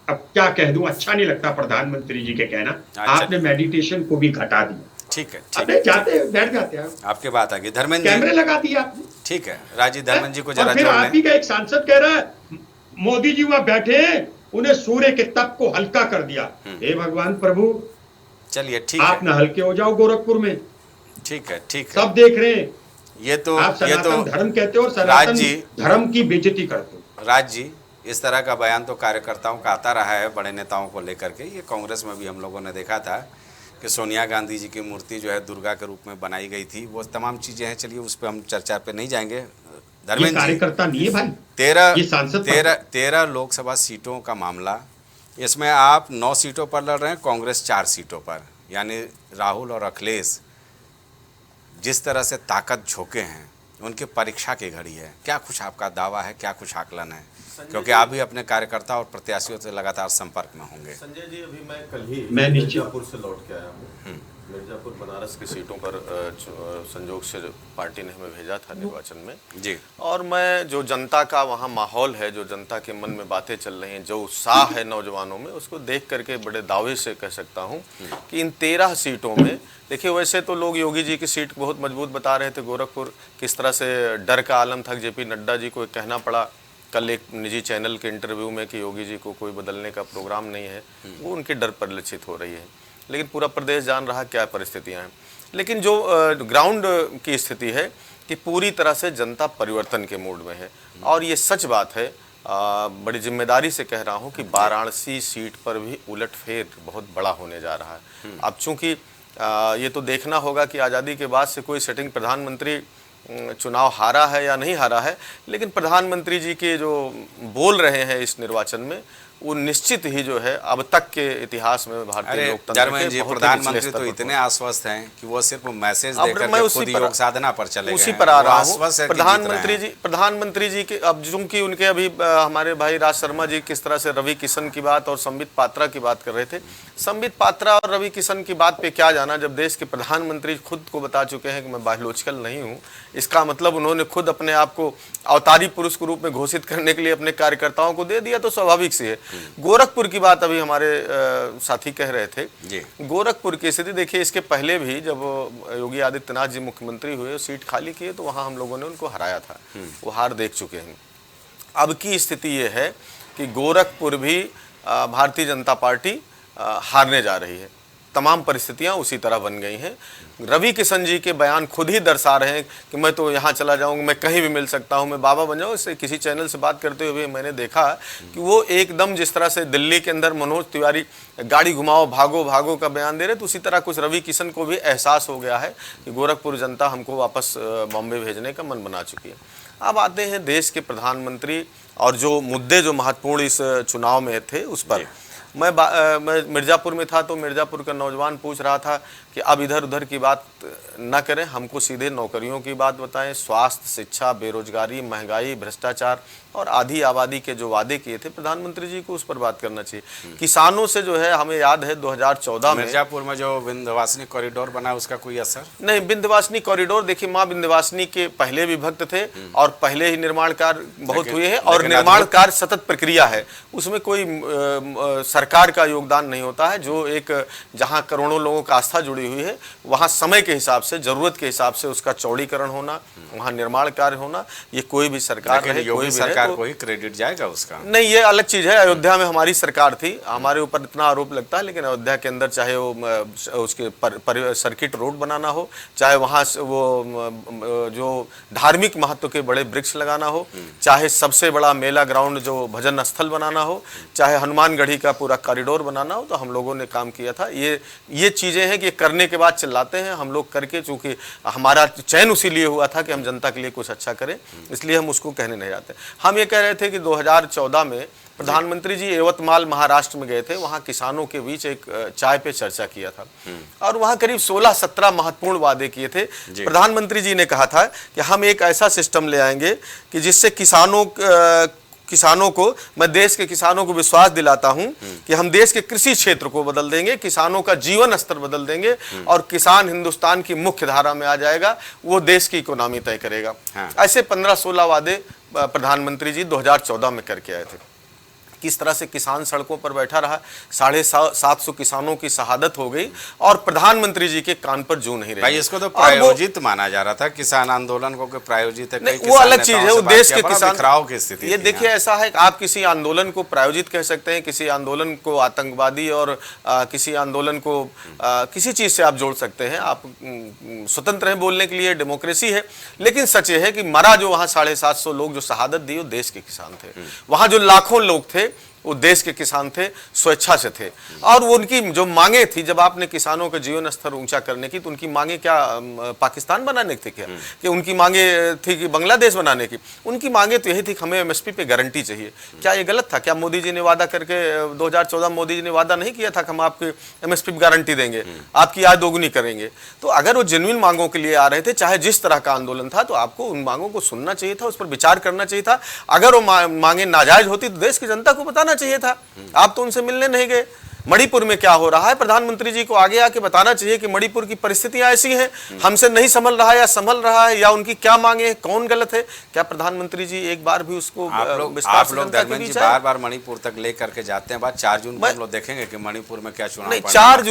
अब क्या कह दूं, अच्छा नहीं लगता प्रधानमंत्री जी के कहना। आपने मेडिटेशन को भी घटा दिया। ठीक है, जाते बैठ जाते हैं, आपके बात आ गई। धर्मेंद्र कैमरे लगा दिए आपने। ठीक है, राजीव धर्मेंद्र जी को जरा फिर आप ही का एक सांसद कह रहा है मोदी जी वहां बैठे उन्हें सूर्य के तप को हल्का कर दिया। हे भगवान प्रभु, चलिए ठीक आप है, ना हल्के हो जाओ गोरखपुर में, ठीक है, ठीक है, सब देख रहे हैं। ये तो धर्म कहते हो और सनातन धर्म की बेइज्जती करते हो। राज जी, इस तरह का बयान तो कार्यकर्ताओं का आता रहा है, बड़े नेताओं को लेकर के। ये कांग्रेस में भी हम लोगों ने देखा था कि सोनिया गांधी जी की मूर्ति जो है दुर्गा के रूप में बनाई गई थी, वो तमाम चीज़ें हैं। चलिए उस पर हम चर्चा पे नहीं जाएंगे। धर्मेंद्र जी, कार्यकर्ता नहीं है भाई, 13 लोकसभा सीटों का मामला, इसमें आप 9 सीटों पर लड़ रहे हैं, कांग्रेस 4 सीटों पर, यानी राहुल और अखिलेश जिस तरह से ताकत झोंके हैं, उनकी परीक्षा की घड़ी है। क्या कुछ आपका दावा है, क्या कुछ आकलन है, क्योंकि आप भी अपने कार्यकर्ता और प्रत्याशियों से लगातार संपर्क में होंगे। संजय जी, अभी मैं कल ही मिर्जापुर से लौट के आया हूँ। मिर्जापुर बनारस की सीटों पर संजोग से पार्टी ने हमें भेजा था निर्वाचन में जी, और मैं जो जनता का वहाँ माहौल है, जो जनता के मन में बातें चल रही हैं, जो उत्साह है नौजवानों में, उसको देख करके बड़े दावे से कह सकता हूँ कि इन 13 सीटों में, देखिए वैसे तो लोग योगी जी की सीट बहुत मजबूत बता रहे थे, गोरखपुर किस तरह से डर का आलम था, जेपी नड्डा जी को कहना पड़ा कल एक निजी चैनल के इंटरव्यू में कि योगी जी को कोई बदलने का प्रोग्राम नहीं है, वो उनके डर परिलक्षित हो रही है। लेकिन पूरा प्रदेश जान रहा क्या परिस्थितियां हैं। लेकिन जो ग्राउंड की स्थिति है कि पूरी तरह से जनता परिवर्तन के मूड में है। और ये सच बात है, बड़ी जिम्मेदारी से कह रहा हूँ कि वाराणसी सीट पर भी उलटफेर बहुत बड़ा होने जा रहा है। अब चूंकि ये तो देखना होगा कि आज़ादी के बाद से कोई सिटिंग प्रधानमंत्री चुनाव हारा है या नहीं हारा है, लेकिन प्रधानमंत्री जी के जो बोल रहे हैं इस निर्वाचन में, वो निश्चित ही जो है अब तक के इतिहास में भारतीय लोकतंत्र के प्रधानमंत्री तो इतने आश्वस्त हैं कि वो सिर्फ मैसेज देकर के खुद योग साधना पर चले गए। उसी पर आ रहा हूँ। प्रधानमंत्री जी के अब चूंकि उनके अभी हमारे भाई राज शर्मा जी किस तरह से रवि किशन की बात और संबित पात्रा की बात कर रहे थे। संबित पात्रा और रवि किशन की बात पे क्या जाना, जब देश के प्रधानमंत्री खुद को बता चुके हैं कि मैं बायोलॉजिकल नहीं हूँ। इसका मतलब उन्होंने खुद अपने आप को अवतारी पुरुष के रूप में घोषित करने के लिए अपने कार्यकर्ताओं को दे दिया, तो स्वाभाविक सी है। गोरखपुर की बात अभी हमारे साथी कह रहे थे। गोरखपुर की स्थिति देखिए, इसके पहले भी जब योगी आदित्यनाथ जी मुख्यमंत्री हुए, सीट खाली किए, तो वहां हम लोगों ने उनको हराया था। वो हार देख चुके हैं। अब की स्थिति ये है कि गोरखपुर भी भारतीय जनता पार्टी हारने जा रही है। तमाम परिस्थितियां उसी तरह बन गई हैं। रवि किशन जी के बयान खुद ही दर्शा रहे हैं कि मैं तो यहाँ चला जाऊँगा, मैं कहीं भी मिल सकता हूँ, मैं बाबा बन जाऊँ। इससे किसी चैनल से बात करते हुए मैंने देखा कि वो एकदम जिस तरह से दिल्ली के अंदर मनोज तिवारी गाड़ी घुमाओ भागो भागो का बयान दे रहे, तो उसी तरह कुछ रवि किशन को भी एहसास हो गया है कि गोरखपुर जनता हमको वापस बॉम्बे भेजने का मन बना चुकी है। अब आते हैं देश के प्रधानमंत्री और जो मुद्दे जो महत्वपूर्ण इस चुनाव में थे उस पर। मैं मिर्ज़ापुर में था, तो मिर्ज़ापुर का नौजवान पूछ रहा था कि अब इधर उधर की बात न करें, हमको सीधे नौकरियों की बात बताएं। स्वास्थ्य, शिक्षा, बेरोजगारी, महंगाई, भ्रष्टाचार और आधी आबादी के जो वादे किए थे प्रधानमंत्री जी को, उस पर बात करना चाहिए। किसानों से जो है, हमें याद है 2014 में मिर्ज़ापुर में जो विंध्यवासिनी कॉरिडोर बना, उसका कोई असर नहीं। विंध्यवासिनी कॉरिडोर देखिए, माँ विंध्यवासिनी के पहले भी भक्त थे और पहले ही निर्माण कार्य बहुत हुए हैं और निर्माण कार्य सतत प्रक्रिया है, उसमें कोई सरकार का योगदान नहीं होता है। जो एक जहाँ करोड़ों लोगों का आस्था जुड़ी हुई है, वहाँ समय के हिसाब से, जरूरत के हिसाब से उसका चौड़ीकरण होना, वहाँ निर्माण कार्य होना, ये कोई भी सरकार रहे, कोई भी सरकार को ही क्रेडिट जाएगा उसका। नहीं, ये अलग चीज है। अयोध्या में हमारी सरकार थी, हमारे ऊपर इतना आरोप लगता है, लेकिन अयोध्या के अंदर चाहे वो उसके सर्किट रोड बनाना हो, चाहे वहाँ वो जो धार्मिक महत्व के बड़े वृक्ष लगाना हो, चाहे सबसे बड़ा मेला ग्राउंड जो भजन स्थल बनाना हो, चाहे हनुमानगढ़ी का पूरा कॉरिडोर बनाना हो, तो हम लोगों ने काम किया था। ये चीजें हैं कि करने के बाद चिल्लाते हैं हम लोग करके, चूंकि हमारा चयन उसी लिए हुआ था कि हम जनता के लिए कुछ अच्छा करें, इसलिए हम उसको कहने नहीं जाते। हम ये कह रहे थे कि 2014 में प्रधानमंत्री जी यवतमाल महाराष्ट्र में गए थे, वहां किसानों के बीच एक चाय पे चर्चा किया था और वहां करीब 16-17 महत्वपूर्ण वादे किए थे। प्रधानमंत्री जी ने कहा था कि हम एक ऐसा सिस्टम ले आएंगे कि जिससे किसानों को, मैं देश के किसानों को विश्वास दिलाता हूं कि हम देश के कृषि क्षेत्र को बदल देंगे, किसानों का जीवन स्तर बदल देंगे और किसान हिंदुस्तान की मुख्य धारा में आ जाएगा, वो देश की इकोनॉमी तय करेगा। ऐसे 15-16 वादे प्रधानमंत्री जी 2014 में करके आए थे। किस तरह से किसान सड़कों पर बैठा रहा, 750 किसानों की शहादत हो गई और प्रधानमंत्री जी के कान पर जू नहीं रही। भाई, इसको तो प्रायोजित माना जा रहा था, किसान आंदोलन को प्रायोजित है। वो अलग चीज है, वो देश के किसान की स्थिति। ये देखिए, ऐसा है कि आप किसी आंदोलन को प्रायोजित कह सकते हैं, किसी आंदोलन को आतंकवादी और किसी आंदोलन को किसी चीज से आप जोड़ सकते हैं। आप स्वतंत्र हैं बोलने के लिए, डेमोक्रेसी है। लेकिन सच ये है कि मरा जो वहां 750 लोग जो शहादत दी, वो देश के किसान थे। वहां जो लाखों लोग थे, वो देश के किसान थे, स्वेच्छा से थे। और वो उनकी जो मांगे थी, जब आपने किसानों का जीवन स्तर ऊंचा करने की, तो उनकी मांगे क्या पाकिस्तान बनाने की थी क्या, कि उनकी मांगे थी कि बांग्लादेश बनाने की? उनकी मांगे तो यही थी कि हमें एमएसपी पे गारंटी चाहिए। क्या ये गलत था? क्या मोदी जी ने वादा करके 2014 मोदी जी ने वादा नहीं किया था कि हम आपके एमएसपी पे गारंटी देंगे, आपकी आय दोगुनी करेंगे? तो अगर वो जेन्युइन मांगों के लिए आ रहे थे, चाहे जिस तरह का आंदोलन था, तो आपको उन मांगों को सुनना चाहिए था, उस पर विचार करना चाहिए था। अगर वो मांगे नाजायज होती तो देश की जनता को बताना चाहिए था। आप तो उनसे मिलने नहीं गए। मणिपुर में क्या हो रहा है, प्रधानमंत्री जी को आगे आके बताना चाहिए कि मणिपुर की परिस्थितियां ऐसी हैं, हमसे नहीं संभल रहा है या संभल रहा है, या उनकी क्या मांगे हैं, कौन गलत है। क्या प्रधानमंत्री जी एक बार भी उसको आप लोग बार-बार मणिपुर तक लेकर के जाते हैं। बात 4 जून को हम लोग देखेंगे कि मणिपुर में क्या चुनाव। नहीं, 4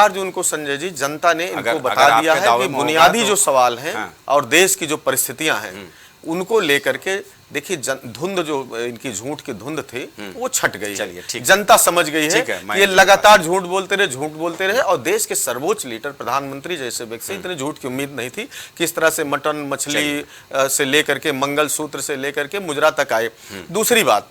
जून को संजय जी, जनता ने इनको बता दिया है कि बुनियादी जो सवाल हैं और देश की जो परिस्थितियां हैं, उनको लेकर के देखिए धुंध जो इनकी झूठ की धुंध थी वो छट गई चलिए, है, ठीक जनता समझ गई है ठीक है, कि ये लगातार झूठ बोलते रहे और देश के सर्वोच्च लीडर प्रधानमंत्री जैसे व्यक्ति से इतने झूठ की उम्मीद नहीं थी कि इस तरह से मटन मछली से लेकर के मंगलसूत्र से लेकर के मुजरा तक आए। दूसरी बात,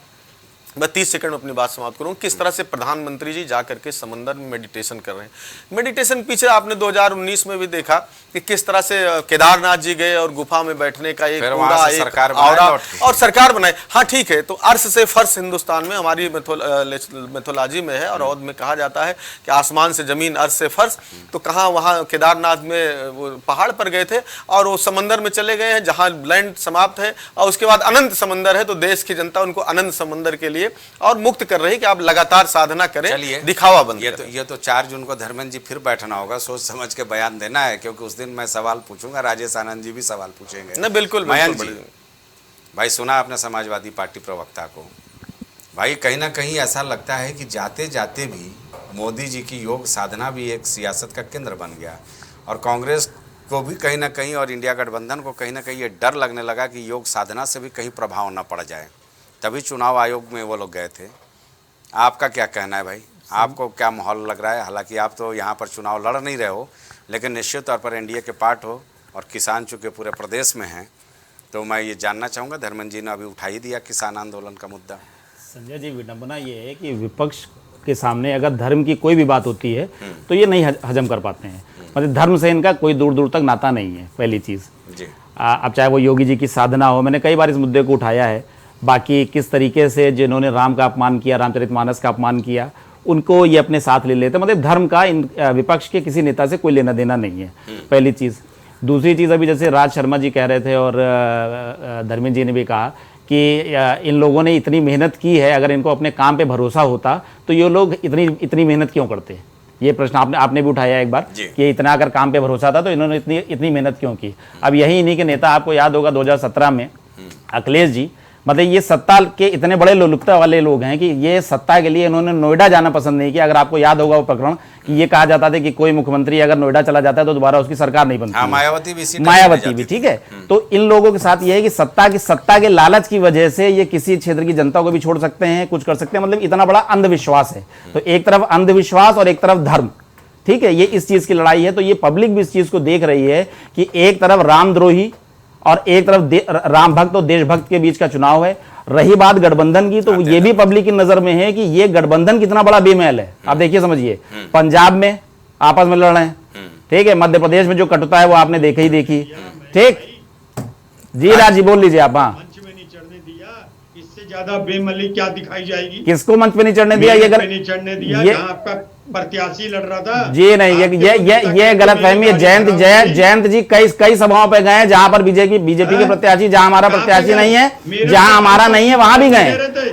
मैं 30 सेकंड में अपनी बात समाप्त करूं, किस तरह से प्रधानमंत्री जी जाकर के समंदर में मेडिटेशन कर रहे हैं। मेडिटेशन पीछे आपने 2019 में भी देखा कि किस तरह से केदारनाथ जी गए और गुफा में बैठने का एक पूरा एक सरकार और सरकार बनाए। हाँ ठीक है, तो अर्श से फर्श हिंदुस्तान में हमारी मैथोलॉजी में है और औद में कहा जाता है कि आसमान से जमीन अर्श से फर्श, तो कहाँ वहाँ केदारनाथ में वो पहाड़ पर गए थे और वो समंदर में चले गए हैं जहाँ लैंड समाप्त है और उसके बाद अनंत समंदर है, तो देश की जनता उनको अनंत समंदर के लिए और मुक्त कर रही कि आप लगातार साधना करें, दिखावा बंद करें। ये तो 4 जून को धर्मेंद्र जी फिर बैठना होगा, सोच समझ के बयान देना है, क्योंकि उस दिन मैं सवाल पूछूंगा, राजेश आनंद जी भी सवाल पूछेंगे। नहीं बिल्कुल मयंक जी, भाई सुना आपने समाजवादी पार्टी प्रवक्ता को, भाई कहीं ना कहीं ऐसा लगता है कि जाते जाते भी मोदी जी की योग साधना भी एक सियासत का केंद्र बन गया और कांग्रेस को भी कहीं ना कहीं और इंडिया गठबंधन को कहीं ना कहीं ये डर लगने लगा कि योग साधना से भी कहीं प्रभाव न पड़ जाए, तभी चुनाव आयोग में वो लोग गए थे। आपका क्या कहना है भाई, आपको क्या माहौल लग रहा है? हालांकि आप तो यहाँ पर चुनाव लड़ नहीं रहे हो, लेकिन निश्चित तौर पर एनडीए के पार्ट हो और किसान चूँकि पूरे प्रदेश में हैं, तो मैं ये जानना चाहूँगा, धर्मेंद्र जी ने अभी उठा ही दिया किसान आंदोलन का मुद्दा। संजय जी, विडंबना ये है कि विपक्ष के सामने अगर धर्म की कोई भी बात होती है तो ये नहीं हजम कर पाते हैं। मतलब धर्म से इनका कोई दूर दूर तक नाता नहीं है, पहली चीज़ जी। अब चाहे वो योगी जी की साधना हो, मैंने कई बार इस मुद्दे को उठाया है। बाकी किस तरीके से जिन्होंने राम का अपमान किया, रामचरितमानस का अपमान किया, उनको ये अपने साथ ले लेते। मतलब धर्म का इन विपक्ष के किसी नेता से कोई लेना देना नहीं है, पहली चीज़। दूसरी चीज़, अभी जैसे राज शर्मा जी कह रहे थे और धर्मेंद्र जी ने भी कहा कि इन लोगों ने इतनी मेहनत की है, अगर इनको अपने काम पे भरोसा होता तो ये लोग इतनी मेहनत क्यों करते। ये प्रश्न आपने भी उठाया एक बार कि इतना अगर काम पे भरोसा था तो इन्होंने इतनी मेहनत क्यों की। अब यही इन्हीं के नेता, आपको याद होगा 2017 में अखिलेश जी, मतलब ये सत्ता के इतने बड़े लोलुपता वाले लोग हैं कि ये सत्ता के लिए इन्होंने नोएडा जाना पसंद नहीं किया। अगर आपको याद होगा वो प्रकरण कि ये कहा जाता था कि कोई मुख्यमंत्री अगर नोएडा चला जाता है तो दोबारा उसकी सरकार नहीं बनती। मायावती भी ठीक है। तो इन लोगों के साथ ये है कि सत्ता के लालच की वजह से ये किसी क्षेत्र की जनता को भी छोड़ सकते हैं, कुछ कर सकते हैं। मतलब इतना बड़ा अंधविश्वास है। तो एक तरफ अंधविश्वास और एक तरफ धर्म, ठीक है, ये इस चीज की लड़ाई है। तो ये पब्लिक भी इस चीज को देख रही है कि एक तरफ रामद्रोही और एक तरफ राम भक्त और देशभक्त के बीच का चुनाव है। रही बात गठबंधन की, तो ये भी पब्लिक की नजर में है कि ये गठबंधन कितना बड़ा बेमेल है। आप देखिए, समझिए, पंजाब में आपस में लड़ रहे हैं, ठीक है, मध्य प्रदेश में जो कटुता है वो आपने देखी, ठीक जी। राज जी बोल लीजिए आप। हाँ, मंच में नहीं चढ़ने दिया, इससे ज्यादा बेमली क्या दिखाई जाएगी? किसको मंच पे नहीं चढ़ने दिया? ये नहीं चढ़ने दिया, जहां आपका प्रत्याशी लड़ रहा था जी। नहीं, ये गलत फहमी है। जयंत जी कई सभाओं पे गए जहां पर बीजेपी के प्रत्याशी, जहां हमारा प्रत्याशी नहीं है, जहां हमारा नहीं है वहां भी गए।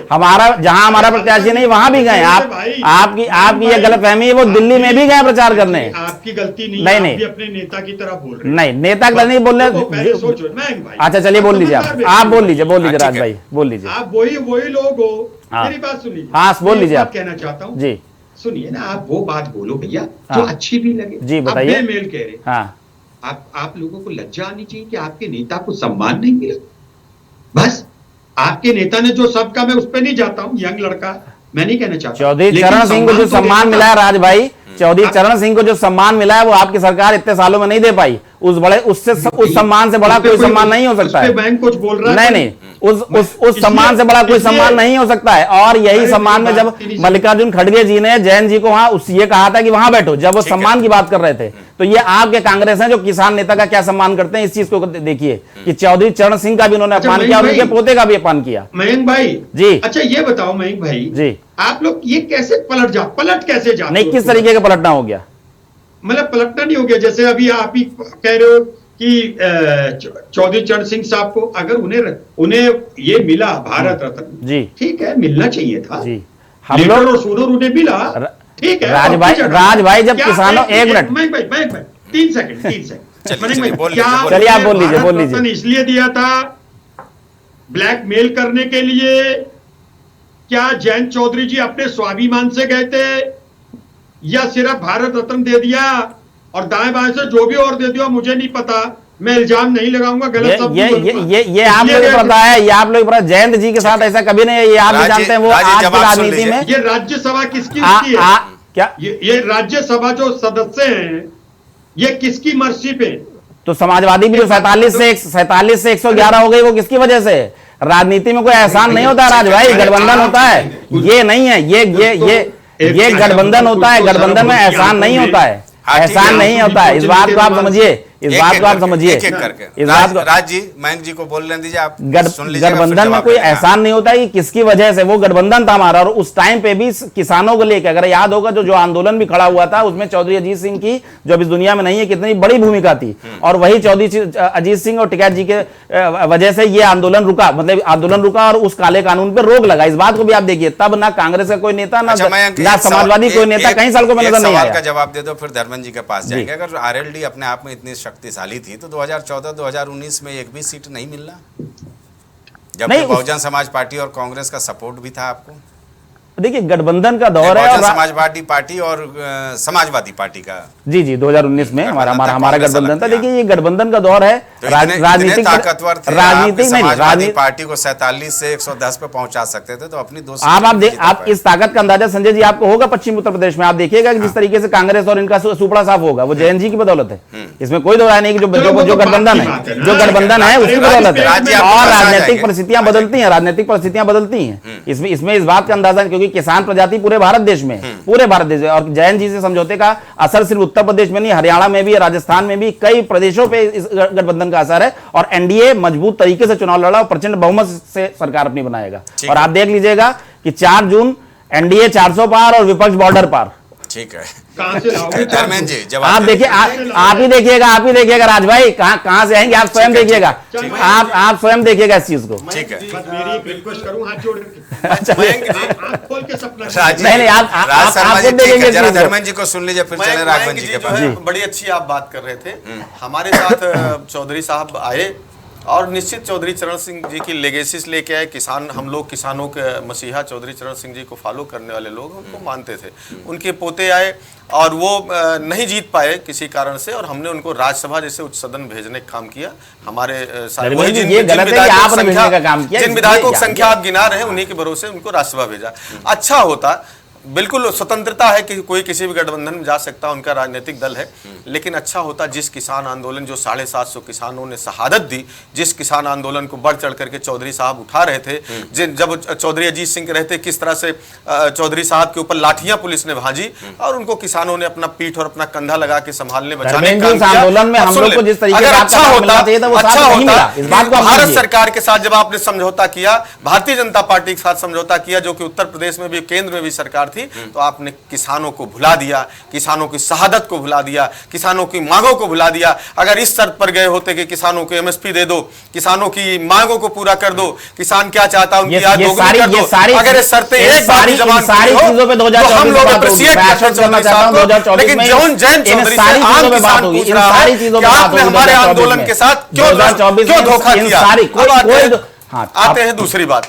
जहां हमारा प्रत्याशी नहीं वहां भी गए। आपकी ये गलत फहमी है। वो दिल्ली में भी गए प्रचार करने। आपकी गलती नहीं, नहीं, अपने नेता की तरह बोल रहे। नहीं, नेता की तरह नहीं बोल रहे। अच्छा चलिए, बोल लीजिए आप बोल लीजिए राज भाई, बोल लीजिए। आप वही लोग हो, मेरी बात सुनिए। हाँ, बोल लीजिए आप। कहना चाहता हूँ जी, सुनिए ना, आप वो बात बोलो भैया जो अच्छी भी लगे जी, बताइए। मेल कह रहे। हाँ, आप लोगों को लज्जा आनी चाहिए कि आपके नेता को सम्मान नहीं मिला। बस आपके नेता ने जो सब का, मैं उस पर नहीं जाता हूँ, यंग लड़का मैं नहीं कहना चाहता। चौधरी चरण सिंह को जो सम्मान मिला है राज भाई, चौधरी चरण सिंह को जो सम्मान मिला है वो आपकी सरकार इतने सालों में नहीं दे पाई। उस सम्मान से बड़ा कोई सम्मान नहीं हो सकता है। बैंक कुछ बोल रहा है? नहीं, उस सम्मान से बड़ा कोई सम्मान नहीं हो सकता है। और यही सम्मान में जब मल्लिकार्जुन खड़गे जी ने जैन जी को वहां ये कहा था कि वहां बैठो, जब वो सम्मान की बात कर रहे थे, तो ये आपके कांग्रेस हैं जो किसान नेता का क्या सम्मान करते हैं। इस चीज को देखिए कि चौधरी चरण सिंह का भी उन्होंने अपमान किया और उनके पोते का भी अपमान किया। मयंक भाई जी, अच्छा ये बताओ मयंक भाई जी, आप लोग ये कैसे पलट कैसे जाते? नहीं, किस तरीके का पलटना हो गया? मतलब पलटना नहीं हो गया, जैसे अभी आप ही कह रहे हो कि चौधरी चरण सिंह साहब को अगर उन्हें ये मिला भारत रत्न जी, ठीक है, मिलना चाहिए था जी। हम लोग और सुनर उन्हें मिला, ठीक है। राज भाई जब किसानों, एक मिनट 3 सेकंड चलिए आप बोल लीजिए। इसलिए दिया था ब्लैकमेल करने के लिए? क्या जयंत चौधरी जी अपने स्वाभिमान से गए थे, या सिर्फ भारत रत्न दे दिया और दाएं बाएं से जो भी और दे दिया मुझे नहीं पता? मैं इल्जाम नहीं लगाऊंगा, गलत शब्द नहीं बोलूंगा। ये आप लोग को पता है, ये आप लोग पता है, जयंत जी के साथ ऐसा कभी नहीं है, ये आप भी जानते हैं। वो आज की राजनीति में ये राज्यसभा किसकी है? क्या ये राज्यसभा जो सदस्य हैं ये किसकी मर्जी पे? तो समाजवादी भी जो 47 से 111 हो गई, वो किसकी वजह से? राजनीति में कोई एहसान नहीं होता राज भाई, गठबंधन होता है, ये नहीं है, ये गठबंधन होता है, गठबंधन में एहसान नहीं होता है, एहसान नहीं होता है। इस बात को आप समझिए, इस बात को आप समझिए, इस बात को राज जी, मयंक जी को बोलने दीजिए, आप गठबंधन में कोई एहसान नहीं होता है कि किसकी वजह से वो गठबंधन था हमारा। और उस टाइम पे भी किसानों को लेकर, अगर याद होगा, जो आंदोलन भी खड़ा हुआ था, उसमें चौधरी अजीत सिंह की, जो अब इस दुनिया में नहीं है, कितनी बड़ी भूमिका थी। और वही चौधरी अजीत सिंह और टिकैत जी के वजह से ये आंदोलन रुका, मतलब आंदोलन रुका और उस काले कानून पर रोक लगा। इस बात को भी आप देखिए, तब ना कांग्रेस का कोई नेता, ना समाजवादी कोई नेता कई साल को नजर नहीं आया। जवाब दे दो, फिर धर्मेंद्र जी के पास जाएंगे। अगर आरएलडी अपने आप में इतनी शक्तिशाली थी तो 2014-2019 में एक भी सीट नहीं मिलना, जबकि बहुजन समाज पार्टी और कांग्रेस का सपोर्ट भी था आपको। देखिए, गठबंधन का दौर है, बहुजन समाजवादी पार्टी और समाजवादी पार्टी का, जी 2019 में हमारा गठबंधन था। देखिए, ये गठबंधन का दौर है, राजनीतिक ताकतवर थे, समाजवादी पार्टी को 47 से 110 पे पहुंचा सकते थे, तो अपनी दोस्त आप इस ताकत का अंदाजा संजय जी आपको होगा पश्चिम उत्तर प्रदेश में। आप देखिएगा कि जिस तरीके से कांग्रेस और इनका सुपड़ा साफ होगा, वो जयंत जी की बदौलत है, इसमें कोई दो राय नहीं कि जो गठबंधन है उसकी बदौलत है। और राजनीतिक परिस्थितियां बदलती हैं, राजनीतिक परिस्थितियां बदलती हैं, इसमें इस बात का अंदाजा, क्योंकि किसान प्रजाति पूरे भारत देश में, पूरे भारत देश में, और जयंत जी से समझौते का असर सिर्फ उत्तर प्रदेश में नहीं, हरियाणा में भी, राजस्थान में भी, कई प्रदेशों पे इस गठबंधन का असर है। और एनडीए मजबूत तरीके से चुनाव लड़ा और प्रचंड बहुमत से सरकार अपनी बनाएगा। और आप देख लीजिएगा कि 4 जून एनडीए 400 पार और विपक्ष बॉर्डर पार। ठीक है, धर्मेंद्र जी जब आप देखिए, आप ही देखिएगा राज भाई, कहां से आएंगे, आप स्वयं देखिएगा, आप स्वयं देखिएगा इस चीज को। ठीक है, मेरी एक रिक्वेस्ट करूं, हाथ जोड़ के, आंख खोल के सपना नहीं, आप देखेंगे, धर्मेंद्र जी को सुन लीजिए, फिर चले राघवन जी के पास। बड़ी अच्छी आप बात कर रहे थे। हमारे साथ चौधरी साहब आए और निश्चित चौधरी चरण सिंह जी की लेगेसीज लेके आए। किसान, हम लोग किसानों के मसीहा चौधरी चरण सिंह जी को फॉलो करने वाले लोग उनको मानते थे। उनके पोते आए और वो नहीं जीत पाए किसी कारण से, और हमने उनको राज्यसभा जैसे उच्च सदन भेजने का काम किया। हमारे जिन विधायकों की संख्या आप गिना रहे हैं, उन्हीं के भरोसे उनको राज्यसभा भेजा। अच्छा होता, बिल्कुल स्वतंत्रता है कि कोई किसी भी गठबंधन में जा सकता है, उनका राजनीतिक दल है, लेकिन अच्छा होता जिस किसान आंदोलन, जो 750 किसानों ने शहादत दी, जिस किसान आंदोलन को बढ़ चढ़ करके चौधरी साहब उठा रहे थे, जब चौधरी अजीत सिंह के रहते किस तरह से चौधरी साहब के ऊपर लाठियां पुलिस ने भाजी और उनको किसानों ने अपना पीठ और अपना कंधा लगा के संभालने बचाने का काम किया। अगर अच्छा होता भारत सरकार के साथ जब आपने समझौता किया, भारतीय जनता पार्टी के साथ समझौता किया, जो कि उत्तर प्रदेश में भी, केंद्र में भी सरकार थी, तो आपने किसानों को भुला दिया, किसानों की शहादत को भुला दिया, किसानों की मांगों को भुला दिया। अगर इस शर्त पर गए होते कि किसानों को एमएसपी दे दो, किसानों की मांगों को पूरा कर दो, किसान क्या चाहता है उनकी आय दोगुनी कर दो, अगर ये शर्तें एक बार भी जबान पर हो, तो हम लोग अप्रिशिएट करते हैं चौधरी साहब को। लेकिन जौन जयंत चौधरी से आम किसान पूछ रहा है कि आपने हमारे आंदोलन के साथ क्यों धोखा किया। आते हैं दूसरी बात,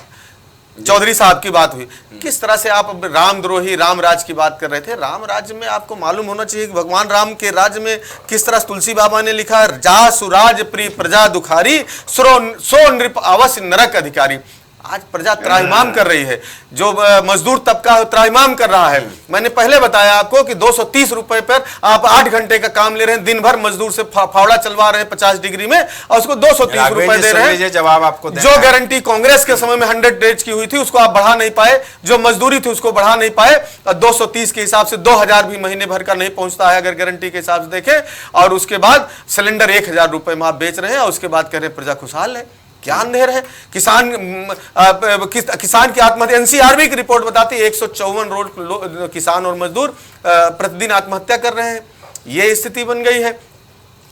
चौधरी साहब की बात हुई, किस तरह से आप रामद्रोही राम राज की बात कर रहे थे। राम राज्य में आपको मालूम होना चाहिए कि भगवान राम के राज्य में किस तरह तुलसी बाबा ने लिखा, जा सुराज प्रिय प्रजा दुखारी, सो नृप अवश्य नरक अधिकारी। आज प्रजा त्राहिमाम कर रही है, जो मजदूर तबका त्राहिमाम कर रहा है। मैंने पहले बताया आपको कि 230 रुपए पर आप 8 घंटे का काम ले रहे हैं, दिन भर मजदूर से फावड़ा चलवा रहे हैं 50 डिग्री में, और उसको 230 रुपए दे रहे हैं। जवाब आपको जो गारंटी कांग्रेस के समय में 100 डेज की हुई थी, उसको आप बढ़ा नहीं पाए, जो मजदूरी थी उसको बढ़ा नहीं पाए, और 230 के हिसाब से 2000 भी महीने भर का नहीं पहुंचता है अगर गारंटी के हिसाब से देखें। और उसके बाद सिलेंडर 1000 रुपए में आप बेच रहे हैं, और उसके बाद कह रहे हैं प्रजा खुशहाल है। क्या अंधेर है। किसान की आत्महत्या, एनसीआरबी की रिपोर्ट बताती है 154 किसान और मजदूर प्रतिदिन आत्महत्या कर रहे हैं। ये स्थिति बन गई है।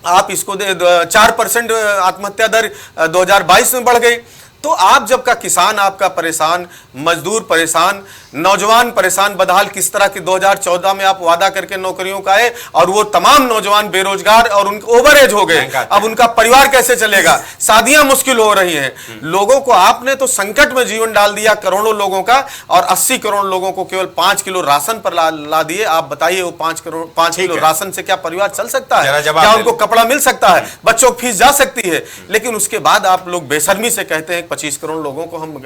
आप इसको 4% आत्महत्या दर 2022 में बढ़ गई। तो आप जब का किसान आपका परेशान, मजदूर परेशान, नौजवान परेशान बदहाल किस तरह की 2014 में आप वादा करके नौकरियों का आए और वो तमाम नौजवान बेरोजगार और उनके ओवर एज हो गए। अब उनका परिवार कैसे चलेगा, शादियां मुश्किल हो रही हैं। लोगों को आपने तो संकट में जीवन डाल दिया करोड़ों लोगों का, और 80 करोड़ लोगों को केवल 5 किलो राशन पर ला दिए। आप बताइए वो 5 किलो राशन से क्या परिवार चल सकता है? क्या उनको कपड़ा मिल सकता है? बच्चों की फीस जा सकती है? लेकिन उसके बाद आप लोग बेशर्मी से कहते हैं 25 करोड़ लोगों को हम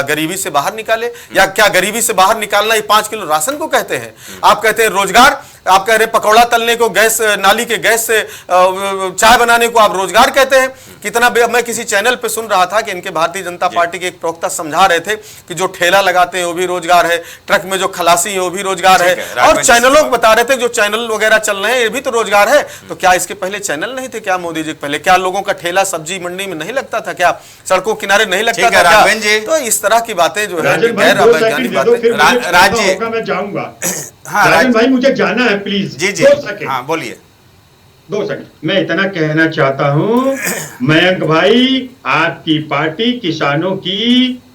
गरीबी से बाहर निकाले। या क्या गरीबी से बाहर निकालना ये 5 किलो राशन को कहते हैं? आप कहते हैं रोजगार, आप कह रहे पकौड़ा तलने को, गैस नाली के गैस से चाय बनाने को आप रोजगार कहते हैं। कितना मैं किसी चैनल पे सुन रहा था कि इनके भारतीय जनता पार्टी के एक प्रवक्ता समझा रहे थे कि जो ठेला लगाते हैं वो भी रोजगार है, ट्रक में जो खलासी है वो भी रोजगार है, और चैनलों को बता रहे थे जो चैनल वगैरह चल रहे हैं ये भी तो रोजगार है। तो क्या इसके पहले चैनल नहीं थे क्या मोदी जी के पहले? क्या लोगों का ठेला सब्जी मंडी में नहीं लगता था? क्या सड़कों किनारे नहीं लगता था क्या? तो इस तरह की बातें जो है गैर अवैज्ञानिक बातें। राज्य मैं जाऊंगा। राजन भाई मुझे जाना है प्लीज। जी हाँ बोलिए। 2 सेकंड मैं इतना कहना चाहता हूं, मयंक भाई आपकी पार्टी किसानों की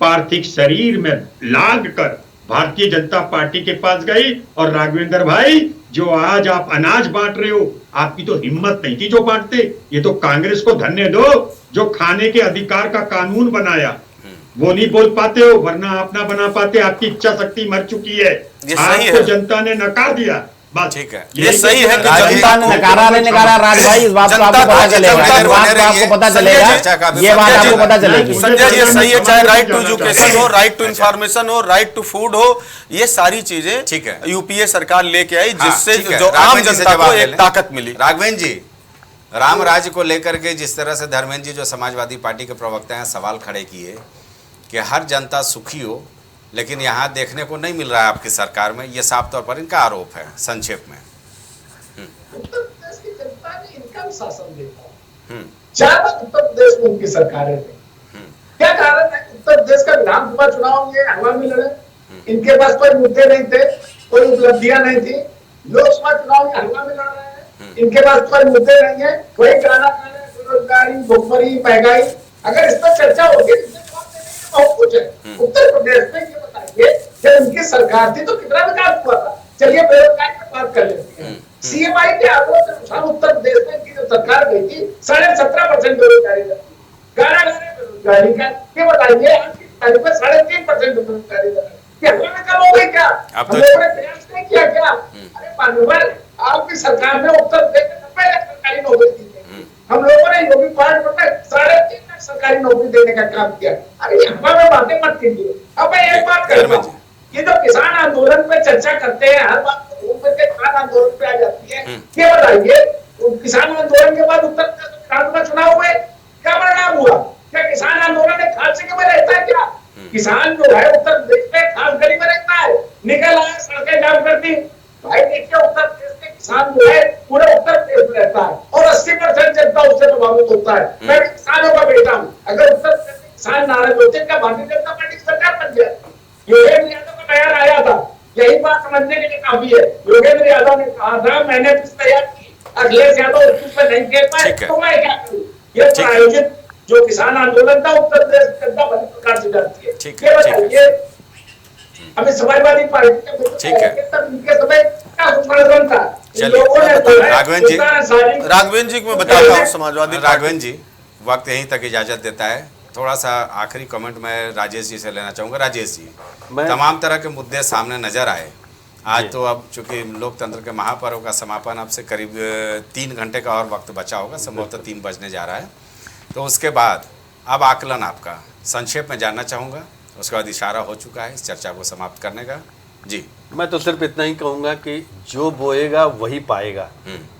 पार्थिव शरीर में लाग कर भारतीय जनता पार्टी के पास गई, और राघवेंद्र भाई जो आज आप अनाज बांट रहे हो, आपकी तो हिम्मत नहीं थी जो बांटते। ये तो कांग्रेस को धन्य दो जो खाने के अधिकार का कानून बनाया, वो नहीं बोल पाते हो, वरना आप ना बना पाते। आपकी इच्छा शक्ति मर चुकी है, आपको जनता ने नकार दिया। बात ठीक है, ये सही है कि जनता ने नकारा नहीं नकारा। राज भाई इस बात को आपको पता चलेगा, इस बात को आपको पता चलेगा, ये बात आपको पता चलेगी। संजय जी ये सही है, चाहे राइट टू एजुकेशन हो, राइट टू इंफॉर्मेशन हो, राइट टू फूड हो, ये सारी चीजें ठीक है यूपीए सरकार लेके आई, जिससे जो आम जनता को एक ताकत मिली। राघवेंद्र जी, राम राज्य को लेकर के जिस तरह से धर्मेंद्र जी जो समाजवादी पार्टी के प्रवक्ता हैं सवाल खड़े किए कि हर जनता सुखी हो, लेकिन यहाँ देखने को नहीं मिल रहा है आपकी सरकार में, ये साफ तौर पर इनका आरोप है। संक्षेप में उत्तर प्रदेश की जनता ने इनका भी शासन देखा, 4 बार उत्तर प्रदेश में उनकी सरकारें रही। क्या कारण है? उत्तर प्रदेश का विधानसभा चुनाव ये हवा में लड़े, इनके पास कोई मुद्दे नहीं थे, कोई उपलब्धियां नहीं थी। लोकसभा चुनाव ये हवा में लड़ रहे हैं, इनके पास कोई मुद्दे नहीं है, वही गाना गा रहे, बेरोजगारी, भुखमरी, महंगाई। अगर इस पर चर्चा होगी बहुत कुछ है। उत्तर प्रदेश में ये बताइए जब उनकी सरकार थी तो कितना विकास हुआ था? चलिए बेरोजगारी पर बात कर लेते हैं। सीएमआई के आंकड़ों के अनुसार उत्तर प्रदेश में इनकी जो सरकार गई थी 17.5% बेरोजगारी थी, 11 बेरोजगारी का। ये बताइए आपकी तारीख में 3.5% बेरोजगारी थी, हमें कम हो गई क्या? हम लोगों ने प्रयास नहीं किया क्या? अरे मानवर आपकी सरकार में उत्तर प्रदेश में 90 लाख सरकारी नौकरी दी गई, हम लोगों ने योगी पार्टी में 3.5 लाख सरकारी नौकरी देने का काम किया। अरे हवा में बातें मत कीजिए। अब मैं एक बात करूंगा, ये जो किसान आंदोलन पे चर्चा करते हैं, हर बात घूम फिर के किसान आंदोलन पे आ जाती है। ये बताइए किसान आंदोलन के बाद उत्तर प्रदेश में विधानसभा चुनाव हुए, क्या परिणाम हुआ? क्या किसान आंदोलन एक खास जगह में रहता है क्या? किसान जो है उत्तर प्रदेश में खास गली में रहता है, निकल आए सड़कें जाम कर दी। भाई देखिए उत्तर प्रदेश में किसान जो है पूरे उत्तर प्रदेश में रहता है और 80% जनता उससे प्रभावित होता है। मैं भी किसानों का बेटा हूँ। अगर उत्तर प्रदेश में किसान नाराज होते क्या भारतीय जनता पार्टी की सरकार बन जाती? योगेंद्र यादव का बयान आया था, यही बात समझने के लिए काफी है। योगेंद्र यादव ने कहा था मैंने तैयार की, अखिलेश यादव उस पर नहीं खेल पाए तो मैं क्या करूँ? ये प्रायोजित जो किसान आंदोलन था उत्तर प्रदेश जनता बड़ी प्रकार से करती है। ये बताइए हमें समाजवादी पार्टी ठीक है उनके समय क्या षड्यंत्र था? राघवेंद्र जी को मैं बताता हूँ समाजवादी। राघवेंद्र जी वक्त यहीं तक इजाजत देता है। थोड़ा सा आखिरी कमेंट मैं राजेश जी से लेना चाहूँगा। राजेश जी, तमाम तरह के मुद्दे सामने नजर आए आज, तो अब चूंकि लोकतंत्र के महापर्व का समापन अब से करीब 3 घंटे का और वक्त बचा होगा, संभवतः 3 बजने जा रहा है, तो उसके बाद अब आकलन आपका संक्षेप में जानना चाहूँगा, उसके बाद इशारा हो चुका है इस चर्चा को समाप्त करने का। जी, मैं तो सिर्फ इतना ही कहूँगा कि जो बोएगा वही पाएगा,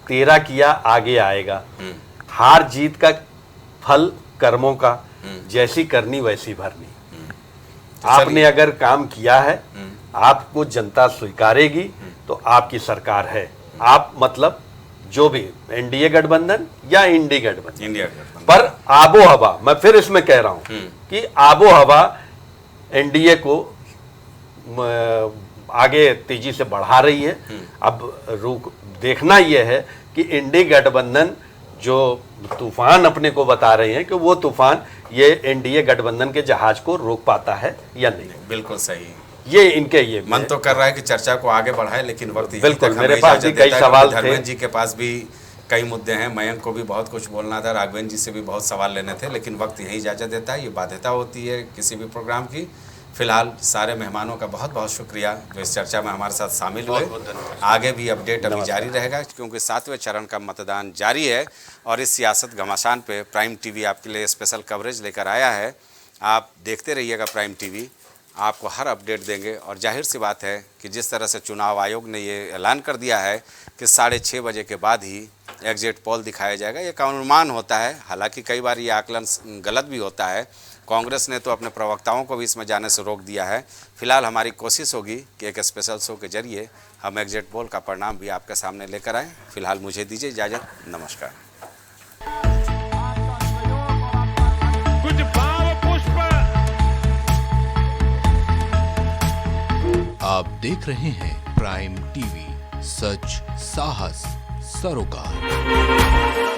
तेरा किया आगे आएगा। हार जीत का फल कर्मों का, जैसी करनी वैसी भरनी। आपने अगर काम किया है, आपको जनता स्वीकारेगी तो आपकी सरकार है। आप मतलब जो भी एनडीए गठबंधन या इंडी गठबंधन, पर आबो हवा, मैं फिर इसमें कह रहा हूं कि आबो हवा एनडीए को आगे तेजी से बढ़ा रही है। अब देखना यह है कि इंडी गठबंधन जो तूफान अपने को बता रहे हैं कि वो तूफान ये एनडीए गठबंधन के जहाज को रोक पाता है या नहीं। बिल्कुल सही। ये इनके ये मन तो कर रहा है कि चर्चा को आगे बढ़ाए, लेकिन वक्त यहीं बिल्कुल, तक हमें मेरे पास भी इजाजत कई देता है, सवाल क्योंकि थे। धर्मेंद्र जी के पास भी कई मुद्दे हैं, मयंक को भी बहुत कुछ बोलना था, राघवेंद्र जी से भी बहुत सवाल लेने थे, लेकिन वक्त यही इजाज़त देता है। ये बाध्यता होती है किसी भी प्रोग्राम की। फिलहाल सारे मेहमानों का बहुत बहुत शुक्रिया जो इस चर्चा में हमारे साथ शामिल हुए। आगे भी अपडेट अभी जारी रहेगा, क्योंकि 7वें चरण का मतदान जारी है और इस सियासत घमासान पे प्राइम टीवी आपके लिए स्पेशल कवरेज लेकर आया है। आप देखते रहिएगा प्राइम टीवी, आपको हर अपडेट देंगे। और जाहिर सी बात है कि जिस तरह से चुनाव आयोग ने ये ऐलान कर दिया है कि 6:30 बजे के बाद ही एग्जिट पोल दिखाया जाएगा, ये का अनुमान होता है। हालांकि कई बार ये आकलन गलत भी होता है। कांग्रेस ने तो अपने प्रवक्ताओं को भी इसमें जाने से रोक दिया है। फिलहाल हमारी कोशिश होगी कि एक स्पेशल शो के जरिए हम एग्जिट पोल का परिणाम भी आपके सामने लेकर आएँ। फिलहाल मुझे दीजिए इजाज़त, नमस्कार। कुछ भाव पुष्प। आप देख रहे हैं प्राइम टीवी, सच साहस सरोकार।